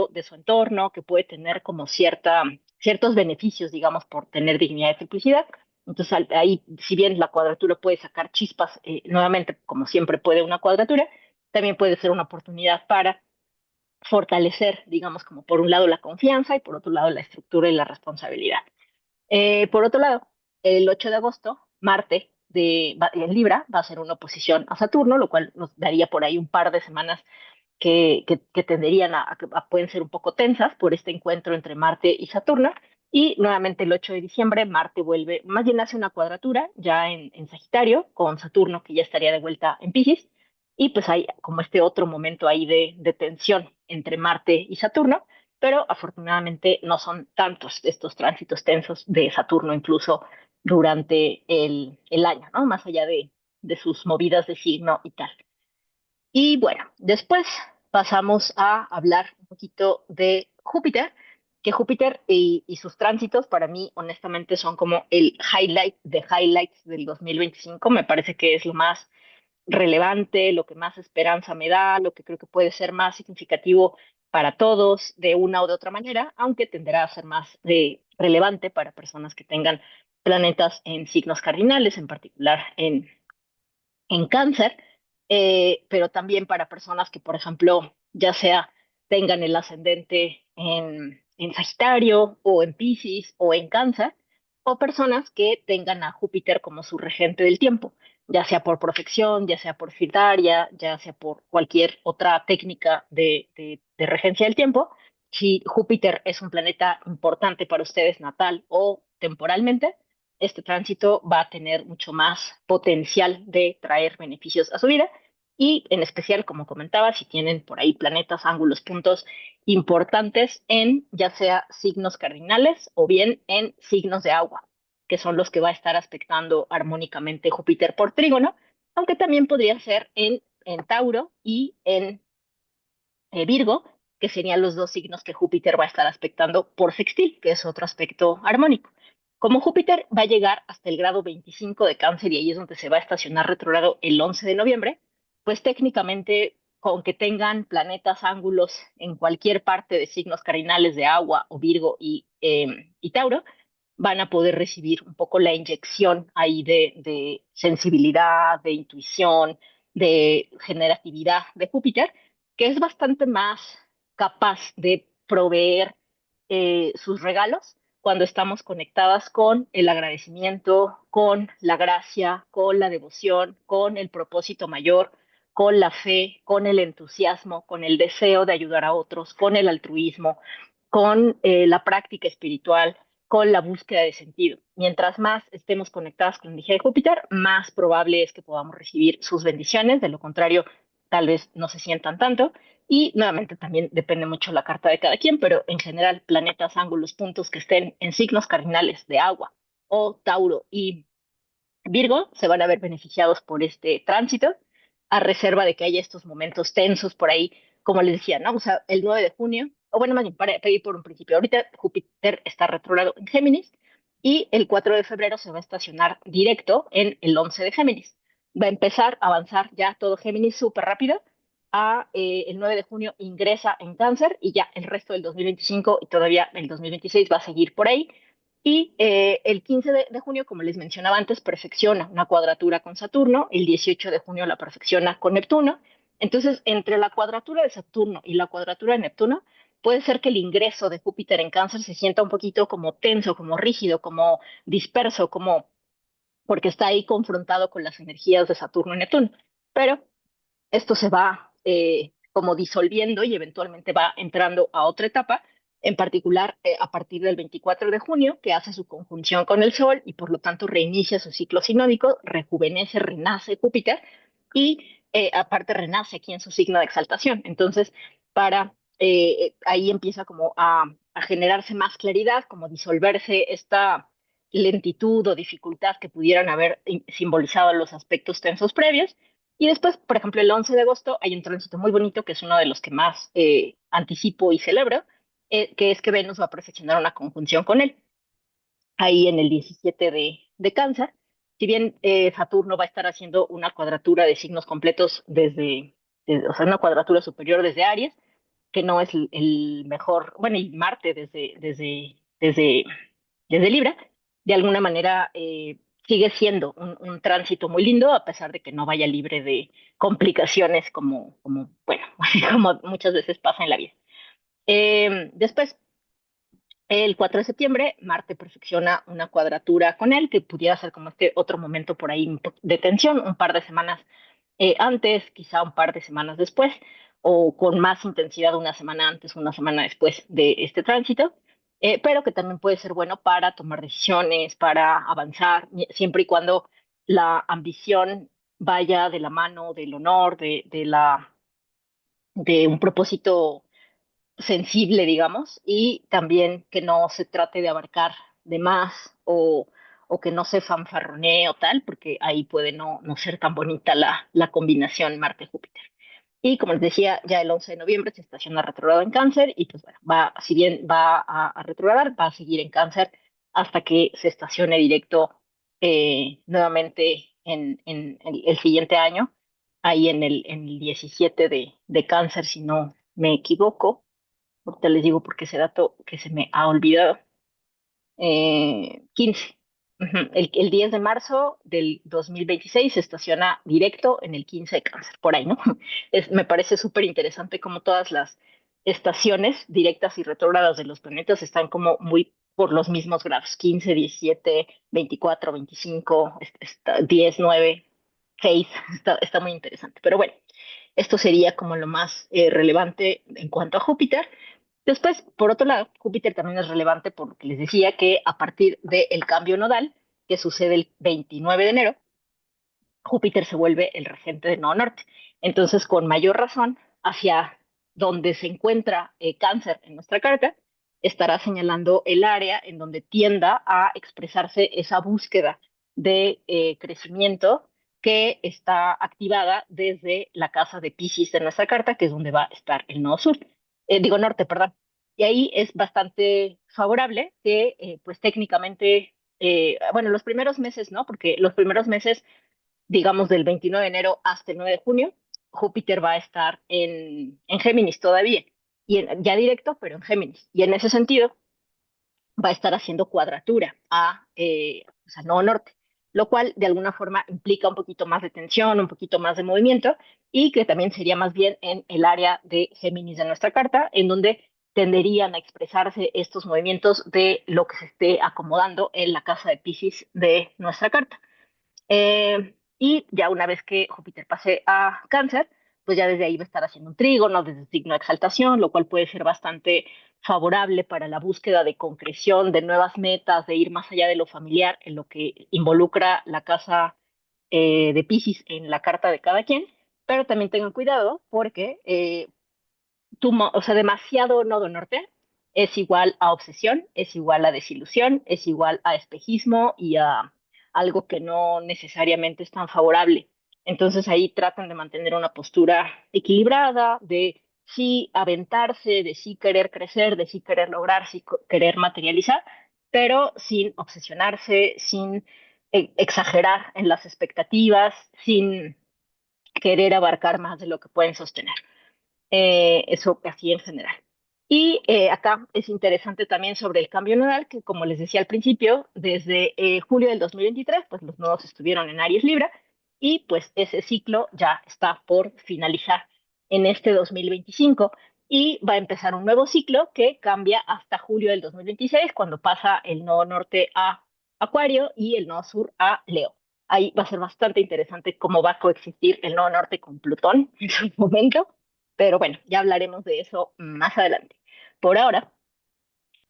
de su entorno, que puede tener como ciertos beneficios, digamos, por tener dignidad y triplicidad. Entonces ahí, si bien la cuadratura puede sacar chispas, nuevamente, como siempre puede una cuadratura, también puede ser una oportunidad para fortalecer, digamos, como por un lado la confianza y por otro lado la estructura y la responsabilidad. Por otro lado, el 8 de agosto, Marte en Libra va a hacer una oposición a Saturno, lo cual nos daría por ahí un par de semanas que tenderían pueden ser un poco tensas por este encuentro entre Marte y Saturno. Y nuevamente el 8 de diciembre, Marte vuelve, más bien hace una cuadratura ya en Sagitario con Saturno, que ya estaría de vuelta en Piscis. Y pues hay como este otro momento ahí de tensión entre Marte y Saturno, pero afortunadamente no son tantos estos tránsitos tensos de Saturno incluso durante el año, ¿no? Más allá de sus movidas de signo y tal. Y bueno, después pasamos a hablar un poquito de Júpiter, que Júpiter y sus tránsitos para mí honestamente son como el highlight de highlights del 2025. Me parece que es lo más relevante, lo que más esperanza me da, lo que creo que puede ser más significativo para todos de una o de otra manera, aunque tenderá a ser más relevante para personas que tengan planetas en signos cardinales, en particular en cáncer, pero también para personas que, por ejemplo, ya sea tengan el ascendente en Sagitario o en Piscis o en Cáncer, o personas que tengan a Júpiter como su regente del tiempo, ya sea por profección, ya sea por filtraria, ya sea por cualquier otra técnica de regencia del tiempo. Si Júpiter es un planeta importante para ustedes natal o temporalmente, este tránsito va a tener mucho más potencial de traer beneficios a su vida y en especial, como comentaba, si tienen por ahí planetas, ángulos, puntos importantes en ya sea signos cardinales o bien en signos de agua, que son los que va a estar aspectando armónicamente Júpiter por trígono, aunque también podría ser en Tauro y en Virgo, que serían los dos signos que Júpiter va a estar aspectando por sextil, que es otro aspecto armónico. Como Júpiter va a llegar hasta el grado 25 de Cáncer y ahí es donde se va a estacionar retrógrado el 11 de noviembre, pues técnicamente con que tengan planetas ángulos en cualquier parte de signos cardinales de agua o Virgo y Tauro, van a poder recibir un poco la inyección ahí de sensibilidad, de intuición, de generatividad de Júpiter, que es bastante más capaz de proveer sus regalos cuando estamos conectadas con el agradecimiento, con la gracia, con la devoción, con el propósito mayor, con la fe, con el entusiasmo, con el deseo de ayudar a otros, con el altruismo, con la práctica espiritual, con la búsqueda de sentido. Mientras más estemos conectadas con la energía de Júpiter, más probable es que podamos recibir sus bendiciones. De lo contrario, tal vez no se sientan tanto. Y nuevamente también depende mucho la carta de cada quien, pero en general planetas, ángulos, puntos que estén en signos cardinales de agua o Tauro y Virgo se van a ver beneficiados por este tránsito, a reserva de que haya estos momentos tensos por ahí, como les decía, ¿no? O sea, el 9 de junio, o bueno, más bien para pedir por un principio, ahorita Júpiter está retrógrado en Géminis y el 4 de febrero se va a estacionar directo en el 11 de Géminis. Va a empezar a avanzar ya todo Géminis súper rápido. El 9 de junio ingresa en Cáncer y ya el resto del 2025 y todavía el 2026 va a seguir por ahí. Y el 15 de junio, como les mencionaba antes, perfecciona una cuadratura con Saturno, el 18 de junio la perfecciona con Neptuno. Entonces, entre la cuadratura de Saturno y la cuadratura de Neptuno, puede ser que el ingreso de Júpiter en Cáncer se sienta un poquito como tenso, como rígido, como disperso, como porque está ahí confrontado con las energías de Saturno y Neptuno. Pero esto se va como disolviendo y eventualmente va entrando a otra etapa, en particular a partir del 24 de junio, que hace su conjunción con el Sol y por lo tanto reinicia su ciclo sinódico, rejuvenece, renace Júpiter y aparte renace aquí en su signo de exaltación. Entonces, para ahí empieza como a generarse más claridad, como disolverse esta lentitud o dificultad que pudieran haber simbolizado los aspectos tensos previos y después, por ejemplo, el 11 de agosto hay un tránsito muy bonito que es uno de los que más anticipo y celebro, que es que Venus va a perfeccionar una conjunción con él, ahí en el 17 de Cáncer. Si bien Saturno va a estar haciendo una cuadratura de signos completos o sea, una cuadratura superior desde Aries, que no es el mejor, bueno, y Marte desde Libra, de alguna manera sigue siendo un tránsito muy lindo, a pesar de que no vaya libre de complicaciones bueno, como muchas veces pasa en la vida. Después, el 4 de septiembre, Marte perfecciona una cuadratura con él, que pudiera ser como este otro momento por ahí de tensión, un par de semanas antes, quizá un par de semanas después, o con más intensidad una semana antes, una semana después de este tránsito, pero que también puede ser bueno para tomar decisiones, para avanzar, siempre y cuando la ambición vaya de la mano del honor, de un propósito sensible, digamos, y también que no se trate de abarcar de más o que no se fanfarronee o tal, porque ahí puede no ser tan bonita la combinación Marte-Júpiter. Y como les decía, ya el 11 de noviembre se estaciona retrogrado en Cáncer y pues bueno, si bien va a retrogradar, va a seguir en Cáncer hasta que se estacione directo nuevamente en el siguiente año, ahí en el 17 de Cáncer, si no me equivoco. Ahorita les digo porque ese dato que se me ha olvidado. 15. Ujú. El 10 de marzo del 2026 se estaciona directo en el 15 de Cáncer, por ahí, ¿no? Me parece súper interesante cómo todas las estaciones directas y retrógradas de los planetas están como muy por los mismos grados, 15, 17, 24, 25, 10, 9, 6, está muy interesante. Pero bueno, esto sería como lo más relevante en cuanto a Júpiter. Después, por otro lado, Júpiter también es relevante por lo que les decía que a partir del cambio nodal, que sucede el 29 de enero, Júpiter se vuelve el regente del nodo norte. Entonces, con mayor razón, hacia donde se encuentra Cáncer en nuestra carta, estará señalando el área en donde tienda a expresarse esa búsqueda de crecimiento que está activada desde la casa de Piscis de nuestra carta, que es donde va a estar el nodo sur, digo norte, perdón. Y ahí es bastante favorable que, pues técnicamente, bueno, los primeros meses, ¿no? Porque los primeros meses digamos, del 29 de enero hasta el 9 de junio, Júpiter va a estar en Géminis todavía, ya directo, pero en Géminis. Y en ese sentido, va a estar haciendo cuadratura o sea, no norte, lo cual de alguna forma implica un poquito más de tensión, un poquito más de movimiento, y que también sería más bien en el área de Géminis de nuestra carta, en donde tenderían a expresarse estos movimientos de lo que se esté acomodando en la casa de Piscis de nuestra carta. Y ya una vez que Júpiter pase a Cáncer, pues ya desde ahí va a estar haciendo un trígono desde el signo de exaltación, lo cual puede ser bastante favorable para la búsqueda de concreción, de nuevas metas, de ir más allá de lo familiar, en lo que involucra la casa de Piscis en la carta de cada quien. pero también tengan cuidado porque o sea, demasiado nodo norte es igual a obsesión, es igual a desilusión, es igual a espejismo y a algo que no necesariamente es tan favorable. Entonces ahí tratan de mantener una postura equilibrada, de sí aventarse, de sí querer crecer, de sí querer lograr, sí querer materializar, pero sin obsesionarse, sin exagerar en las expectativas, sin querer abarcar más de lo que pueden sostener. Eso así en general. Y acá es interesante también sobre el cambio nodal, que como les decía al principio, desde julio del 2023, pues los nodos estuvieron en Aries Libra y pues ese ciclo ya está por finalizar en este 2025 y va a empezar un nuevo ciclo que cambia hasta julio del 2026, cuando pasa el nodo norte a Acuario y el nodo sur a Leo. Ahí va a ser bastante interesante cómo va a coexistir el nodo norte con Plutón en su momento, pero bueno, ya hablaremos de eso más adelante. Por ahora,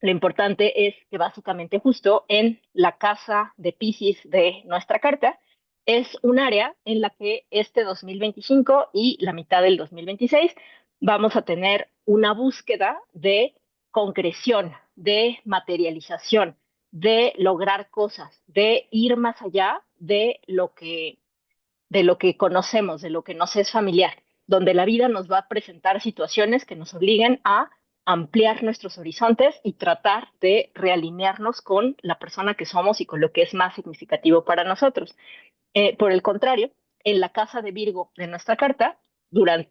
lo importante es que básicamente justo en la casa de Pisces de nuestra carta es un área en la que este 2025 y la mitad del 2026 vamos a tener una búsqueda de concreción, de materialización, de lograr cosas, de ir más allá de lo que conocemos, de lo que nos es familiar, donde la vida nos va a presentar situaciones que nos obliguen a ampliar nuestros horizontes y tratar de realinearnos con la persona que somos y con lo que es más significativo para nosotros. Por el contrario, en la casa de Virgo de nuestra carta,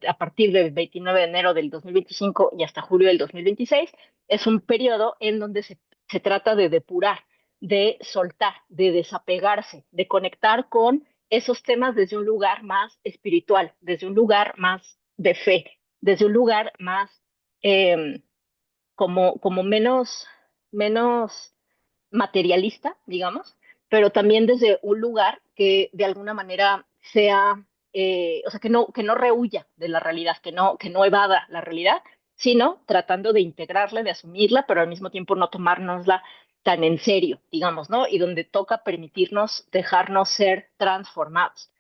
a partir del 29 de enero del 2025 y hasta julio del 2026, es un periodo en donde se trata de depurar, de soltar, de desapegarse, de conectar con esos temas desde un lugar más espiritual, desde un lugar más de fe, desde un lugar más eh, como menos materialista, digamos, pero también desde un lugar que de alguna manera sea, o sea, que no rehuya de la realidad, que no evada la realidad, sino tratando de integrarla, de asumirla, pero al mismo tiempo no tomárnosla tan en serio, digamos, ¿no? Y donde toca permitirnos dejarnos ser transformados.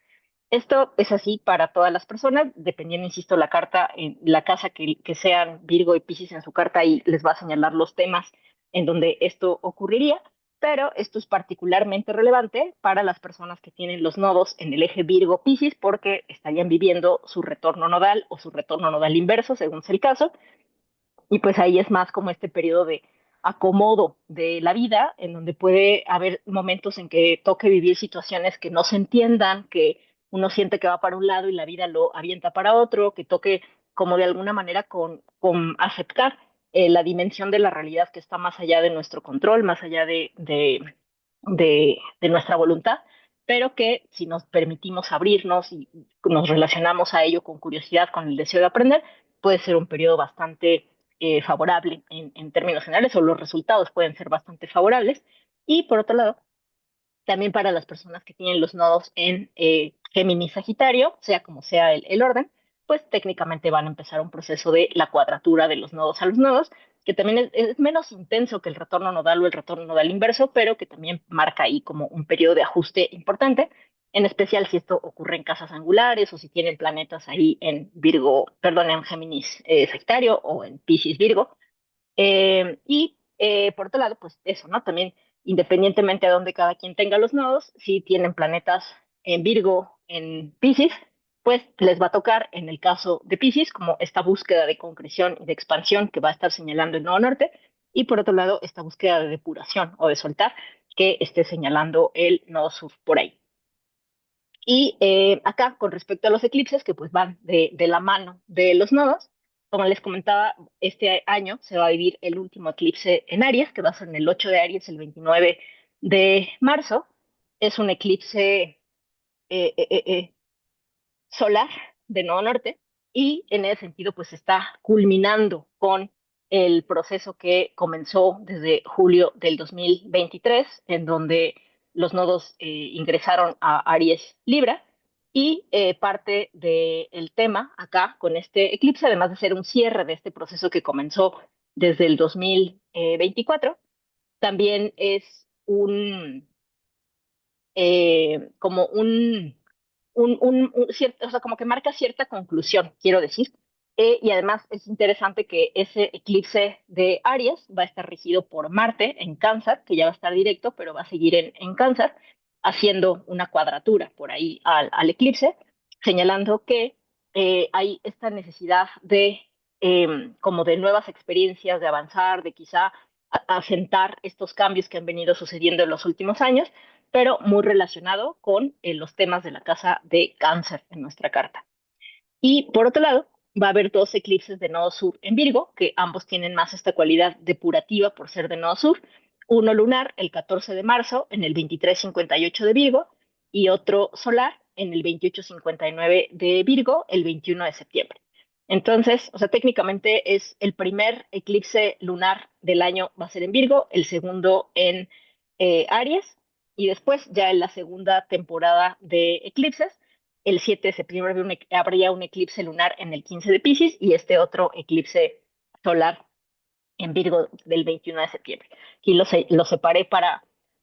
Esto es así para todas las personas, dependiendo, insisto, la carta, en la casa que sean Virgo y Piscis en su carta, y les va a señalar los temas en donde esto ocurriría, pero esto es particularmente relevante para las personas que tienen los nodos en el eje Virgo-Piscis porque estarían viviendo su retorno nodal o su retorno nodal inverso, según sea el caso, y pues ahí es más como este periodo de acomodo de la vida, en donde puede haber momentos en que toque vivir situaciones que no se entiendan, que uno siente que va para un lado y la vida lo avienta para otro, que toque como de alguna manera con aceptar la dimensión de la realidad que está más allá de nuestro control, más allá de nuestra voluntad, pero que si nos permitimos abrirnos y nos relacionamos a ello con curiosidad, con el deseo de aprender, puede ser un periodo bastante favorable en términos generales, o los resultados pueden ser bastante favorables. Y por otro lado, también para las personas que tienen los nodos en Géminis Sagitario, sea como sea el orden, pues técnicamente van a empezar un proceso de la cuadratura de los nodos a los nodos, que también es menos intenso que el retorno nodal o el retorno nodal inverso, pero que también marca ahí como un periodo de ajuste importante, en especial si esto ocurre en casas angulares o si tienen planetas ahí en Virgo, perdón, en Géminis Sagitario o en Piscis Virgo. Por otro lado, pues eso, ¿no? También, independientemente de donde cada quien tenga los nodos, si tienen planetas en Virgo, en Piscis, pues les va a tocar, en el caso de Piscis, como esta búsqueda de concreción y de expansión que va a estar señalando el nodo norte, y por otro lado, esta búsqueda de depuración o de soltar que esté señalando el nodo sur por ahí. Y acá, con respecto a los eclipses, que pues van de la mano de los nodos, como les comentaba, este año se va a vivir el último eclipse en Aries, que va a ser en el 8 de Aries, el 29 de marzo. Es un eclipse solar de nodo norte y en ese sentido pues está culminando con el proceso que comenzó desde julio del 2023, en donde los nodos ingresaron a Aries Libra y parte del tema acá con este eclipse, además de ser un cierre de este proceso que comenzó desde el 2024, también es como o sea, como que marca cierta conclusión, quiero decir. Y además es interesante que ese eclipse de Aries va a estar regido por Marte en Cáncer, que ya va a estar directo, pero va a seguir en Cáncer, haciendo una cuadratura por ahí al eclipse, señalando que hay esta necesidad de como de nuevas experiencias, de avanzar, de quizá asentar estos cambios que han venido sucediendo en los últimos años, pero muy relacionado con los temas de la casa de Cáncer en nuestra carta. Y por otro lado, va a haber dos eclipses de nodo sur en Virgo, que ambos tienen más esta cualidad depurativa por ser de nodo sur. Uno lunar el 14 de marzo en el 23:58 de Virgo y otro solar en el 28:59 de Virgo el 21 de septiembre. Entonces, o sea, técnicamente es el primer eclipse lunar del año va a ser en Virgo, el segundo en Aries y después ya en la segunda temporada de eclipses el 7 de septiembre habría un eclipse lunar en el 15 de Piscis y este otro eclipse solar en Virgo del 21 de septiembre. Aquí lo separé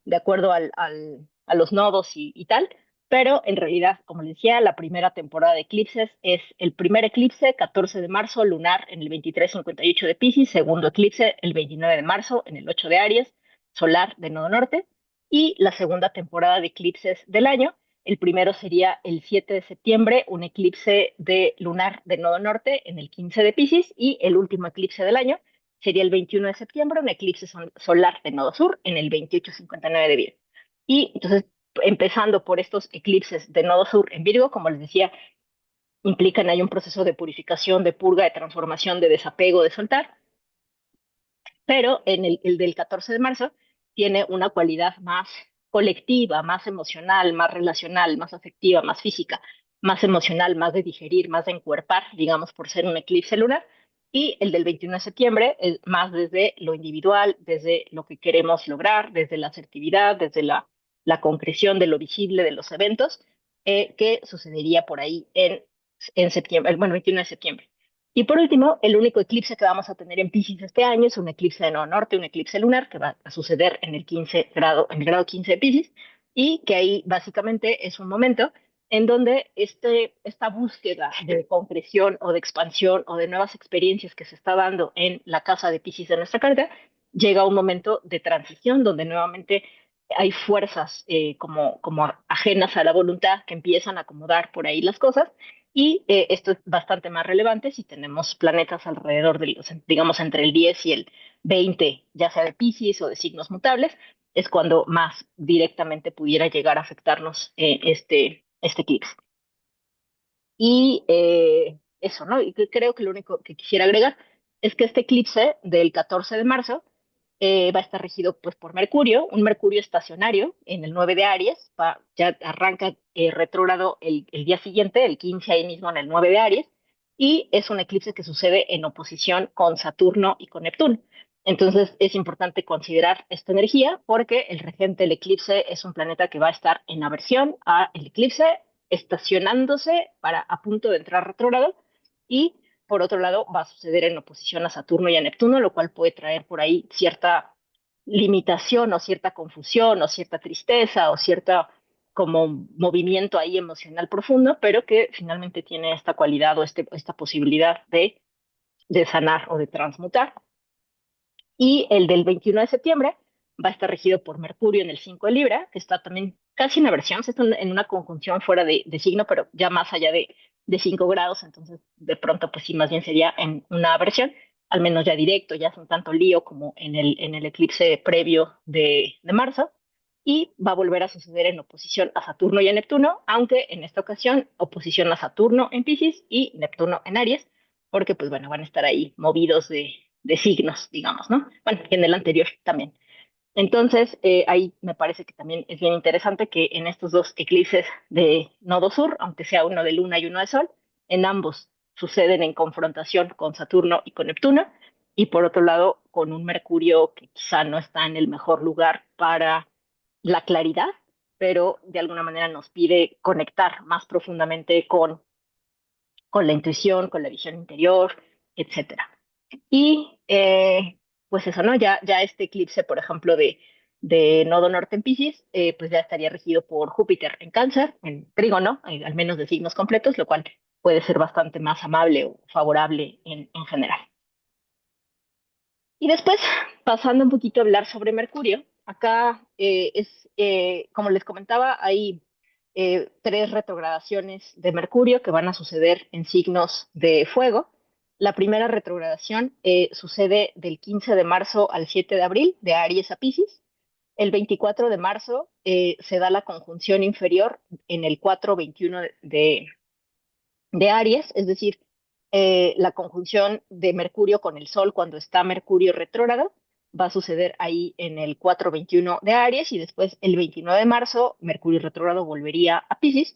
de acuerdo a los nodos y tal, pero en realidad, como les decía, la primera temporada de eclipses es el primer eclipse, 14 de marzo, lunar en el 23:58 de Piscis, segundo eclipse, el 29 de marzo, en el 8 de Aries, solar de nodo norte, y la segunda temporada de eclipses del año. El primero sería el 7 de septiembre, un eclipse de lunar de nodo norte en el 15 de Piscis, y el último eclipse del año sería el 21 de septiembre, un eclipse solar de nodo sur en el 28:59 de Virgo. Y entonces, empezando por estos eclipses de nodo sur en Virgo, como les decía, implican ahí un proceso de purificación, de purga, de transformación, de desapego, de soltar, pero en el del 14 de marzo tiene una cualidad más colectiva, más emocional, más relacional, más afectiva, más física, más emocional, más de digerir, más de encuerpar, digamos, por ser un eclipse lunar. Y el del 21 de septiembre es más desde lo individual, desde lo que queremos lograr, desde la asertividad, desde la concreción de lo visible de los eventos, que sucedería por ahí en septiembre, bueno, 21 de septiembre. Y por último, el único eclipse que vamos a tener en Piscis este año es un eclipse de nodo norte, un eclipse lunar que va a suceder en el 15 grado, en el grado 15 de Piscis, y que ahí básicamente es un momento en donde esta búsqueda de concreción o de expansión o de nuevas experiencias que se está dando en la casa de Piscis de nuestra carta, llega a un momento de transición donde nuevamente hay fuerzas como ajenas a la voluntad que empiezan a acomodar por ahí las cosas y esto es bastante más relevante si tenemos planetas alrededor de los, digamos, entre el 10 y el 20, ya sea de Piscis o de signos mutables, es cuando más directamente pudiera llegar a afectarnos este eclipse. Y eso, ¿no? Y creo que lo único que quisiera agregar es que este eclipse del 14 de marzo va a estar regido pues por Mercurio, un Mercurio estacionario en el 9 de Aries, ya arranca retrógrado el día siguiente, el 15 ahí mismo en el 9 de Aries, y es un eclipse que sucede en oposición con Saturno y con Neptuno. Entonces es importante considerar esta energía porque el regente del eclipse es un planeta que va a estar en aversión al eclipse, estacionándose para a punto de entrar retrógrado y por otro lado va a suceder en oposición a Saturno y a Neptuno, lo cual puede traer por ahí cierta limitación o cierta confusión o cierta tristeza o cierta como movimiento ahí emocional profundo, pero que finalmente tiene esta cualidad o esta posibilidad de sanar o de transmutar. Y el del 21 de septiembre va a estar regido por Mercurio en el 5 de Libra, que está también casi en aversión, está en una conjunción fuera de signo, pero ya más allá de 5 grados, entonces de pronto pues sí, más bien sería en una aversión, al menos ya directo, ya sin tanto lío como en el eclipse previo de marzo, y va a volver a suceder en oposición a Saturno y a Neptuno, aunque en esta ocasión oposición a Saturno en Piscis y Neptuno en Aries, porque pues bueno, van a estar ahí movidos de signos, digamos, ¿no? Bueno, y en el anterior también. Entonces, ahí me parece que también es bien interesante que en estos dos eclipses de nodo sur, aunque sea uno de luna y uno de sol, en ambos suceden en confrontación con Saturno y con Neptuno, y por otro lado, con un Mercurio que quizá no está en el mejor lugar para la claridad, pero de alguna manera nos pide conectar más profundamente con la intuición, con la visión interior, etcétera. Y pues eso, ¿no? Ya este eclipse, por ejemplo, de nodo norte en Piscis, pues ya estaría regido por Júpiter en Cáncer, en Trígono, al menos de signos completos, lo cual puede ser bastante más amable o favorable en general. Y después, pasando un poquito a hablar sobre Mercurio, acá como les comentaba, hay tres retrogradaciones de Mercurio que van a suceder en signos de fuego. La primera retrogradación sucede del 15 de marzo al 7 de abril, de Aries a Piscis. El 24 de marzo se da la conjunción inferior en el 4-21 de Aries, es decir, la conjunción de Mercurio con el Sol cuando está Mercurio retrógrado va a suceder ahí en el 4-21 de Aries y después el 29 de marzo Mercurio retrógrado volvería a Piscis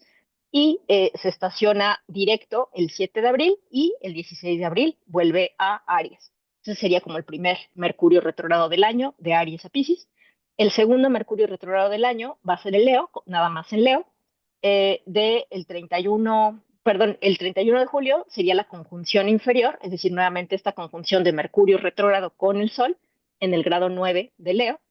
y se estaciona directo el 7 de abril y el 16 de abril vuelve a Aries. Ese sería como el primer Mercurio retrógrado del año de Aries a Piscis. El segundo Mercurio retrógrado del año va a ser el Leo, nada más en Leo, del 31, perdón, el 31 de julio sería la conjunción inferior, es decir, nuevamente esta conjunción de Mercurio retrógrado con el Sol en el grado 9 de Leo,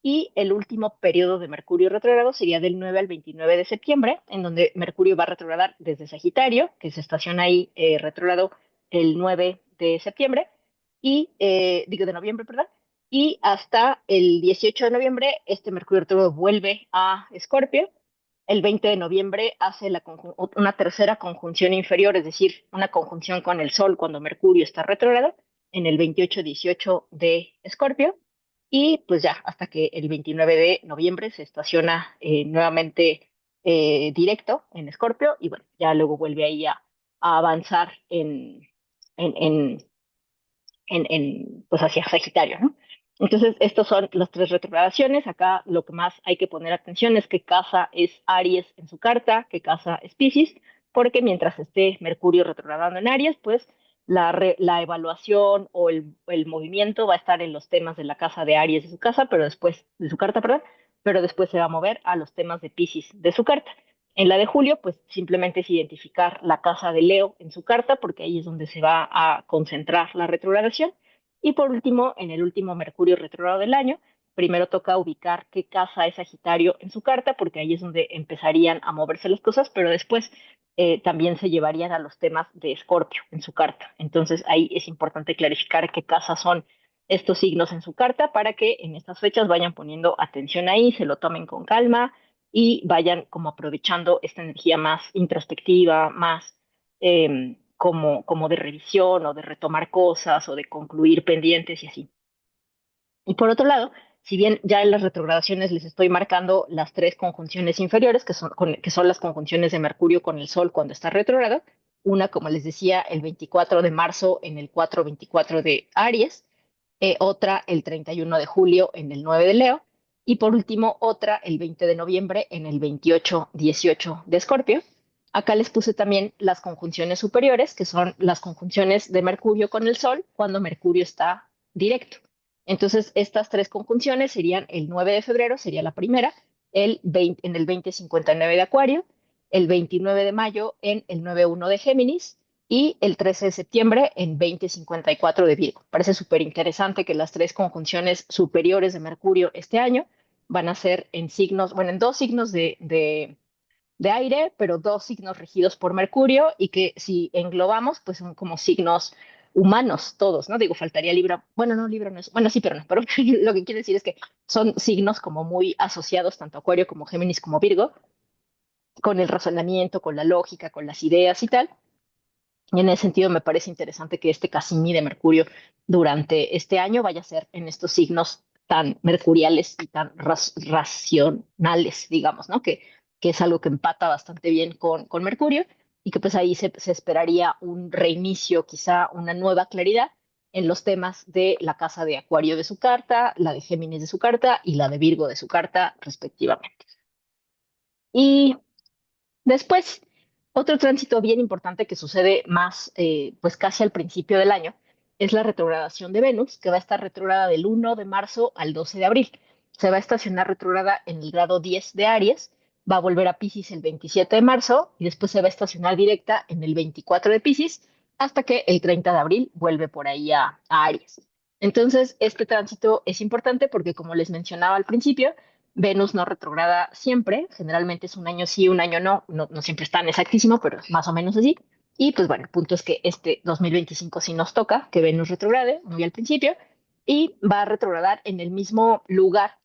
y el último periodo de Mercurio retrógrado sería del 9 al 29 de septiembre, en donde Mercurio va a retrogradar desde Sagitario, que se estaciona ahí retrógrado el 9 de septiembre, digo de noviembre, perdón, y hasta el 18 de noviembre este Mercurio retrógrado vuelve a Escorpio. El 20 de noviembre hace una tercera conjunción inferior, es decir, una conjunción con el Sol cuando Mercurio está retrógrado, en el 28-18 de Escorpio, y pues ya, hasta que el 29 de noviembre se estaciona nuevamente directo en Escorpio, y bueno, ya luego vuelve ahí a avanzar en, en, pues hacia Sagitario, ¿no? Entonces, estos son las tres retrogradaciones. Acá lo que más hay que poner atención es qué casa es Aries en su carta, qué casa es Piscis, porque mientras esté Mercurio retrogradando en Aries, pues la evaluación o el movimiento va a estar en los temas de la casa de Aries de su casa, pero después, de su carta, perdón, pero después se va a mover a los temas de Piscis de su carta. En la de julio, pues simplemente es identificar la casa de Leo en su carta, porque ahí es donde se va a concentrar la retrogradación. Y por último, en el último Mercurio retrógrado del año, primero toca ubicar qué casa es Sagitario en su carta, porque ahí es donde empezarían a moverse las cosas, pero después también se llevarían a los temas de Escorpio en su carta. Entonces ahí es importante clarificar qué casas son estos signos en su carta para que en estas fechas vayan poniendo atención ahí, se lo tomen con calma y vayan como aprovechando esta energía más introspectiva, más como de revisión o de retomar cosas o de concluir pendientes y así. Y por otro lado, si bien ya en las retrogradaciones les estoy marcando las tres conjunciones inferiores, que son las conjunciones de Mercurio con el Sol cuando está retrógrado, una, como les decía, el 24 de marzo en el 4-24 de Aries, otra el 31 de julio en el 9 de Leo, y por último otra el 20 de noviembre en el 28-18 de Escorpio. Acá les puse también las conjunciones superiores, que son las conjunciones de Mercurio con el Sol cuando Mercurio está directo. Entonces, estas tres conjunciones serían el 9 de febrero, sería la primera, en el 2059 de Acuario, el 29 de mayo en el 91 de Géminis y el 13 de septiembre en 2054 de Virgo. Parece súper interesante que las tres conjunciones superiores de Mercurio este año van a ser en signos, bueno, en dos signos de aire, pero dos signos regidos por Mercurio y que si englobamos, pues son como signos humanos todos, ¿no? Digo, faltaría Libra. Bueno, no, Libra no es. Bueno, sí, pero no. Pero lo que quiere decir es que son signos como muy asociados, tanto Acuario como Géminis como Virgo, con el razonamiento, con la lógica, con las ideas y tal. Y en ese sentido me parece interesante que este Cassini de Mercurio durante este año vaya a ser en estos signos tan mercuriales y tan racionales, digamos, ¿no? Que es algo que empata bastante bien con Mercurio y que pues ahí se esperaría un reinicio, quizá una nueva claridad en los temas de la casa de Acuario de su carta, la de Géminis de su carta y la de Virgo de su carta, respectivamente. Y después, otro tránsito bien importante que sucede más, pues casi al principio del año, es la retrogradación de Venus, que va a estar retrógrada del 1 de marzo al 12 de abril. Se va a estacionar retrógrada en el grado 10 de Aries, va a volver a Piscis el 27 de marzo y después se va a estacionar directa en el 24 de Piscis hasta que el 30 de abril vuelve por ahí a Aries. Entonces, este tránsito es importante porque, como les mencionaba al principio, Venus no retrograda siempre, generalmente es un año sí, un año no, no siempre es tan exactísimo, pero más o menos así. Y pues bueno, el punto es que este 2025 sí nos toca que Venus retrograde, muy al principio, y va a retrogradar en el mismo lugar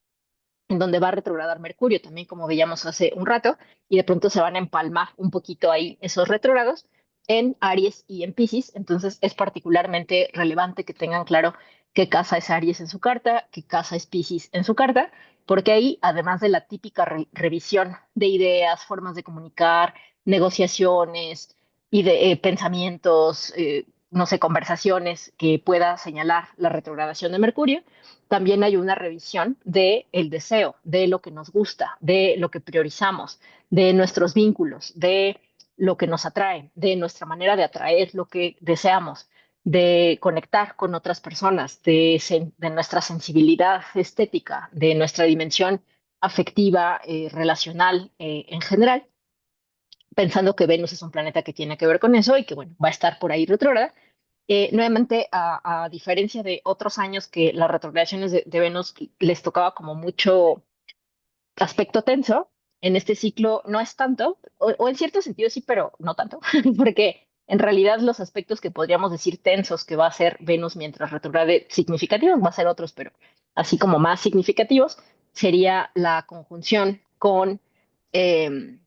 en donde va a retrogradar Mercurio, también como veíamos hace un rato, y de pronto se van a empalmar un poquito ahí esos retrógrados en Aries y en Piscis. Entonces es particularmente relevante que tengan claro qué casa es Aries en su carta, qué casa es Piscis en su carta, porque ahí, además de la típica revisión de ideas, formas de comunicar, negociaciones y de pensamientos, no sé, conversaciones que pueda señalar la retrogradación de Mercurio, también hay una revisión de el deseo, de lo que nos gusta, de lo que priorizamos, de nuestros vínculos, de lo que nos atrae, de nuestra manera de atraer lo que deseamos, de conectar con otras personas, de nuestra sensibilidad estética, de nuestra dimensión afectiva, relacional en general, pensando que Venus es un planeta que tiene que ver con eso y que, bueno, va a estar por ahí retrógrada. Nuevamente, a diferencia de otros años que las retrogradaciones de Venus les tocaba como mucho aspecto tenso, en este ciclo no es tanto, o en cierto sentido sí, pero no tanto, porque en realidad los aspectos que podríamos decir tensos que va a ser Venus mientras retrograde significativos, va a ser otros, pero así como más significativos, sería la conjunción eh,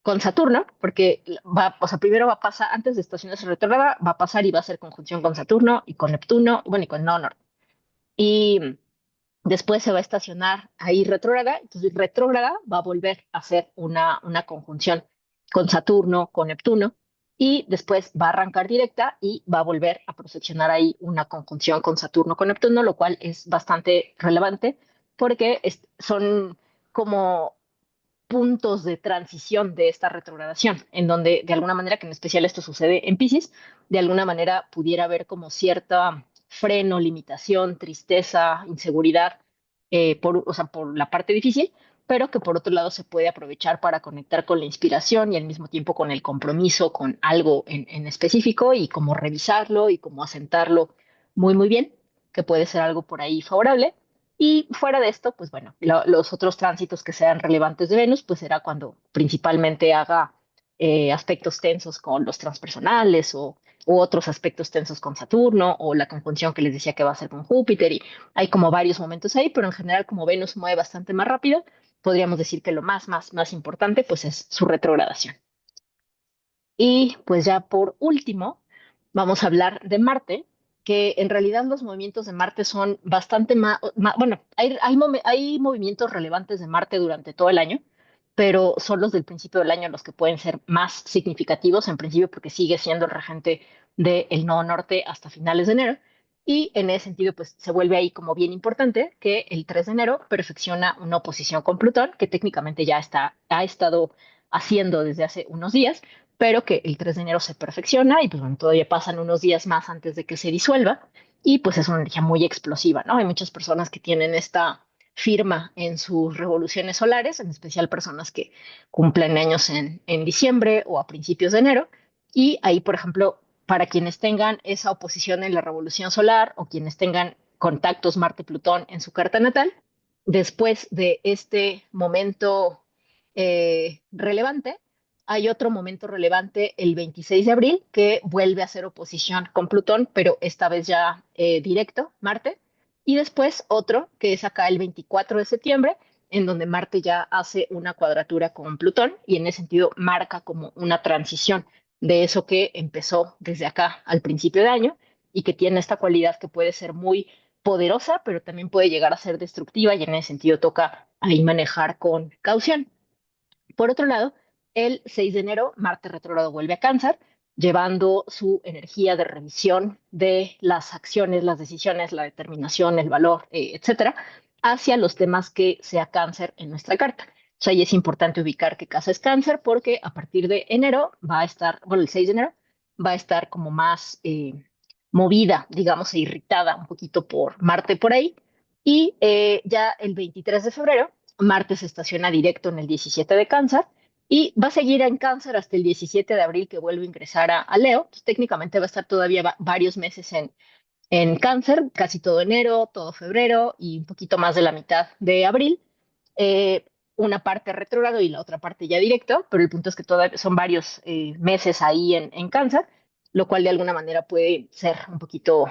con Saturno, porque va, o sea, primero va a pasar, antes de estacionarse retrógrada, va a pasar y va a hacer conjunción con Saturno y con Neptuno, bueno, y con Norte. Y después se va a estacionar ahí retrógrada, entonces retrógrada va a volver a hacer una conjunción con Saturno, con Neptuno, y después va a arrancar directa y va a volver a proseccionar ahí una conjunción con Saturno, con Neptuno, lo cual es bastante relevante porque son como puntos de transición de esta retrogradación, en donde de alguna manera, que en especial esto sucede en Pisces, de alguna manera pudiera haber como cierta freno, limitación, tristeza, inseguridad, o sea, por la parte difícil, pero que por otro lado se puede aprovechar para conectar con la inspiración y al mismo tiempo con el compromiso con algo en específico y como revisarlo y como asentarlo muy bien, que puede ser algo por ahí favorable. Y fuera de esto, pues bueno, los otros tránsitos que sean relevantes de Venus, pues será cuando principalmente haga aspectos tensos con los transpersonales u otros aspectos tensos con Saturno o la conjunción que les decía que va a ser con Júpiter y hay como varios momentos ahí, pero en general como Venus mueve bastante más rápido, podríamos decir que lo más importante pues es su retrogradación. Y pues ya por último, vamos a hablar de Marte, que en realidad los movimientos de Marte son bastante más, bueno, hay movimientos relevantes de Marte durante todo el año, pero son los del principio del año los que pueden ser más significativos, en principio porque sigue siendo el regente del nodo norte hasta finales de enero. Y en ese sentido, pues se vuelve ahí como bien importante que el 3 de enero perfecciona una oposición con Plutón, que técnicamente ya ha estado haciendo desde hace unos días, pero que el 3 de enero se perfecciona y pues bueno, todavía pasan unos días más antes de que se disuelva y pues es una energía muy explosiva, ¿no? Hay muchas personas que tienen esta firma en sus revoluciones solares, en especial personas que cumplen años en diciembre o a principios de enero, y ahí, por ejemplo, para quienes tengan esa oposición en la revolución solar o quienes tengan contactos Marte-Plutón en su carta natal, después de este momento relevante, hay otro momento relevante el 26 de abril que vuelve a hacer oposición con Plutón, pero esta vez ya directo, Marte. Y después otro que es acá el 24 de septiembre, en donde Marte ya hace una cuadratura con Plutón y en ese sentido marca como una transición de eso que empezó desde acá al principio de año y que tiene esta cualidad que puede ser muy poderosa, pero también puede llegar a ser destructiva y en ese sentido toca ahí manejar con caución. Por otro lado, el 6 de enero, Marte retrógrado vuelve a Cáncer, llevando su energía de revisión de las acciones, las decisiones, la determinación, el valor, etcétera, hacia los temas que sea Cáncer en nuestra carta. O sea, y es importante ubicar qué casa es Cáncer porque a partir de enero va a estar, bueno, el 6 de enero va a estar como más movida, digamos, e irritada un poquito por Marte por ahí. Y ya el 23 de febrero Marte se estaciona directo en el 17 de Cáncer y va a seguir en Cáncer hasta el 17 de abril que vuelve a ingresar a Leo. Entonces, técnicamente va a estar todavía varios meses en Cáncer, casi todo enero, todo febrero y un poquito más de la mitad de abril. Eh, una parte retrógrado y la otra parte ya directo, pero el punto es que todavía son varios meses ahí en Cáncer, lo cual de alguna manera puede ser un poquito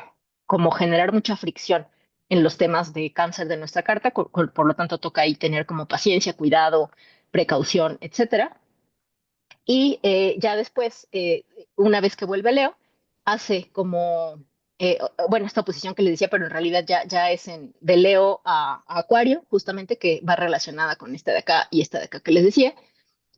como generar mucha fricción en los temas de cáncer de nuestra carta, por lo tanto toca ahí tener como paciencia, cuidado, precaución, etcétera. Y ya después, una vez que vuelve Leo, hace como, bueno, esta oposición que le decía, pero en realidad ya es de Leo a Acuario, justamente que va relacionada con esta de acá y esta de acá que les decía.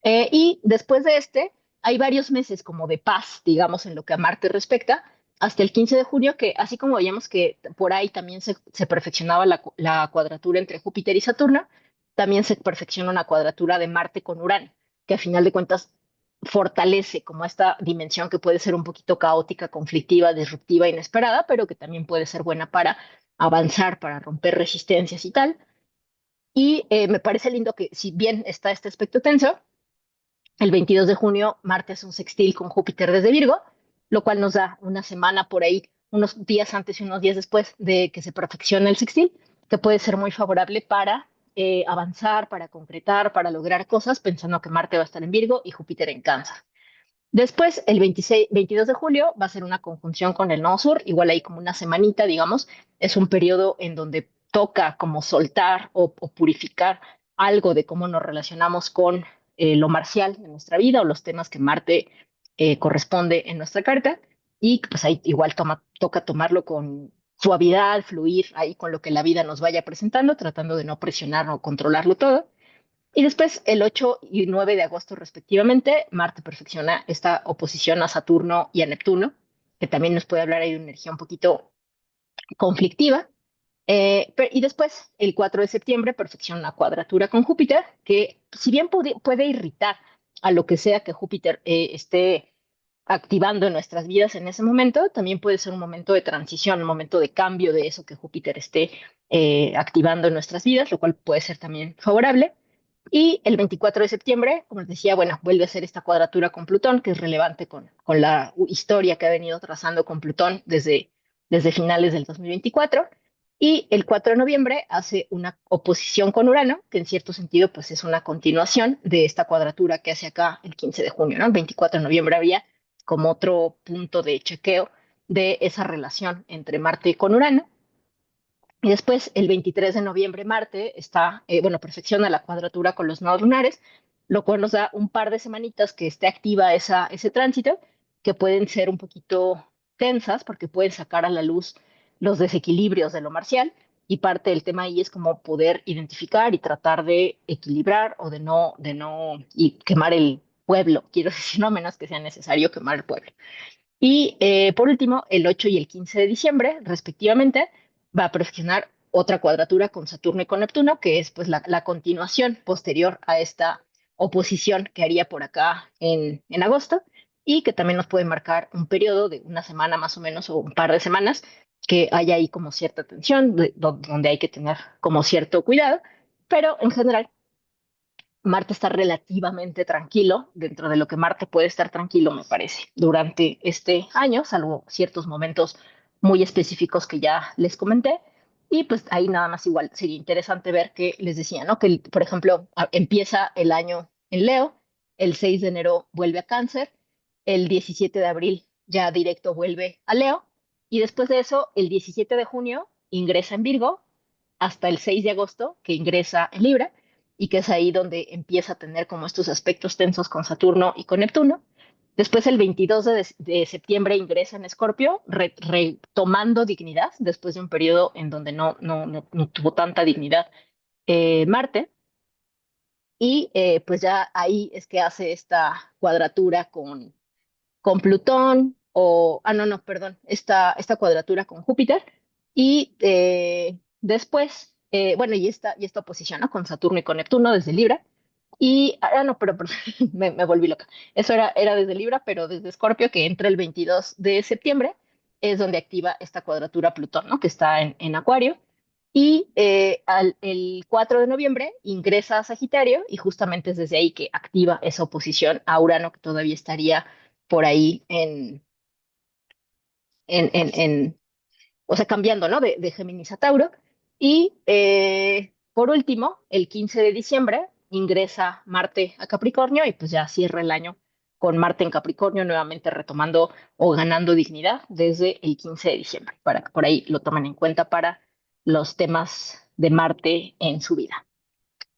Y después de hay varios meses como de paz, digamos, en lo que a Marte respecta, hasta el 15 de junio, que así como veíamos que por ahí también se perfeccionaba la cuadratura entre Júpiter y Saturno, también se perfecciona una cuadratura de Marte con Urano, que a final de cuentas fortalece como esta dimensión que puede ser un poquito caótica, conflictiva, disruptiva, inesperada, pero que también puede ser buena para avanzar, para romper resistencias y tal. Y me parece lindo que si bien está este aspecto tenso, el 22 de junio, Marte hace un sextil con Júpiter desde Virgo, lo cual nos da una semana por ahí, unos días antes y unos días después de que se perfeccione el sextil, que puede ser muy favorable para avanzar, para concretar, para lograr cosas, pensando que Marte va a estar en Virgo y Júpiter en Cáncer. Después, el 22 de julio, va a ser una conjunción con el Nodo Sur, igual ahí como una semanita, digamos, es un periodo en donde toca como soltar o purificar algo de cómo nos relacionamos con lo marcial en nuestra vida o los temas que Marte corresponde en nuestra carta. Y pues ahí igual toca tomarlo con suavidad, fluir ahí con lo que la vida nos vaya presentando, tratando de no presionar o controlarlo todo. Y después, el 8 y 9 de agosto respectivamente, Marte perfecciona esta oposición a Saturno y a Neptuno, que también nos puede hablar ahí de una energía un poquito conflictiva. Y después, el 4 de septiembre, perfecciona una cuadratura con Júpiter, que si bien puede irritar a lo que sea que Júpiter esté activando en nuestras vidas en ese momento, también puede ser un momento de transición, un momento de cambio de eso que Júpiter esté activando en nuestras vidas, lo cual puede ser también favorable. Y el 24 de septiembre, como les decía, bueno, vuelve a ser esta cuadratura con Plutón, que es relevante con la historia que ha venido trazando con Plutón desde finales del 2024. Y el 4 de noviembre hace una oposición con Urano, que en cierto sentido pues es una continuación de esta cuadratura que hace acá el 15 de junio, ¿no? El 24 de noviembre había como otro punto de chequeo de esa relación entre Marte con Urano. Y después, el 23 de noviembre, Marte está, bueno, perfecciona la cuadratura con los nodos lunares, lo cual nos da un par de semanitas que esté activa ese tránsito, que pueden ser un poquito tensas, porque pueden sacar a la luz los desequilibrios de lo marcial, y parte del tema ahí es como poder identificar y tratar de equilibrar o de no y quemar el pueblo, quiero decir, no menos que sea necesario quemar el pueblo. Y por último, el 8 y el 15 de diciembre, respectivamente, va a perfeccionar otra cuadratura con Saturno y con Neptuno, que es pues la continuación posterior a esta oposición que haría por acá en agosto y que también nos puede marcar un periodo de una semana más o menos o un par de semanas que haya ahí como cierta tensión, donde hay que tener como cierto cuidado, pero en general Marte está relativamente tranquilo, dentro de lo que Marte puede estar tranquilo, me parece, durante este año, salvo ciertos momentos muy específicos que ya les comenté. Y pues ahí nada más igual sería interesante ver que les decía, ¿no? Que, por ejemplo, empieza el año en Leo, el 6 de enero vuelve a Cáncer, el 17 de abril ya directo vuelve a Leo, y después de eso, el 17 de junio ingresa en Virgo, hasta el 6 de agosto, que ingresa en Libra y que es ahí donde empieza a tener como estos aspectos tensos con Saturno y con Neptuno. Después, el 22 de septiembre, ingresa en Escorpio, retomando dignidad después de un periodo en donde no tuvo tanta dignidad Marte. Y pues ya ahí es que hace esta cuadratura con Plutón, no, perdón, esta cuadratura con Júpiter, y después, bueno, y esta oposición, ¿no? Con Saturno y con Neptuno desde Libra, y, no, pero me volví loca, eso era desde Libra, pero desde Escorpio, que entra el 22 de septiembre, es donde activa esta cuadratura Plutón, ¿no? Que está en Acuario, y el 4 de noviembre ingresa a Sagitario y justamente es desde ahí que activa esa oposición a Urano que todavía estaría por ahí en, en, o sea, cambiando, ¿no? De Géminis a Tauro. Y por último, el 15 de diciembre ingresa Marte a Capricornio y pues ya cierra el año con Marte en Capricornio, nuevamente retomando o ganando dignidad desde el 15 de diciembre, para que por ahí lo tomen en cuenta para los temas de Marte en su vida.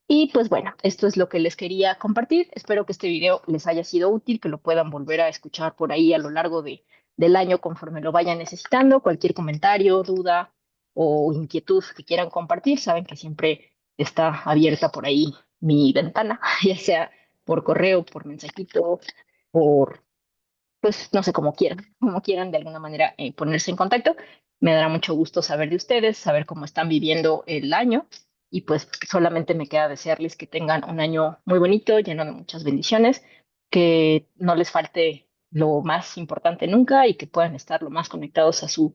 Y pues bueno, esto es lo que les quería compartir. Espero que este video les haya sido útil, que lo puedan volver a escuchar por ahí a lo largo del año conforme lo vayan necesitando. Cualquier comentario, duda o inquietud que quieran compartir, saben que siempre está abierta por ahí mi ventana, ya sea por correo, por mensajito, por pues no sé, como quieran de alguna manera ponerse en contacto. Me dará mucho gusto saber de ustedes, saber cómo están viviendo el año y pues solamente me queda desearles que tengan un año muy bonito, lleno de muchas bendiciones, que no les falte lo más importante nunca y que puedan estar lo más conectados a su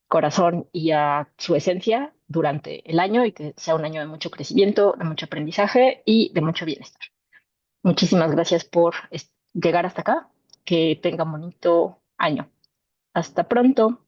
corazón y a su esencia durante el año y que sea un año de mucho crecimiento, de mucho aprendizaje y de mucho bienestar. Muchísimas gracias por llegar hasta acá. Que tenga bonito año. Hasta pronto.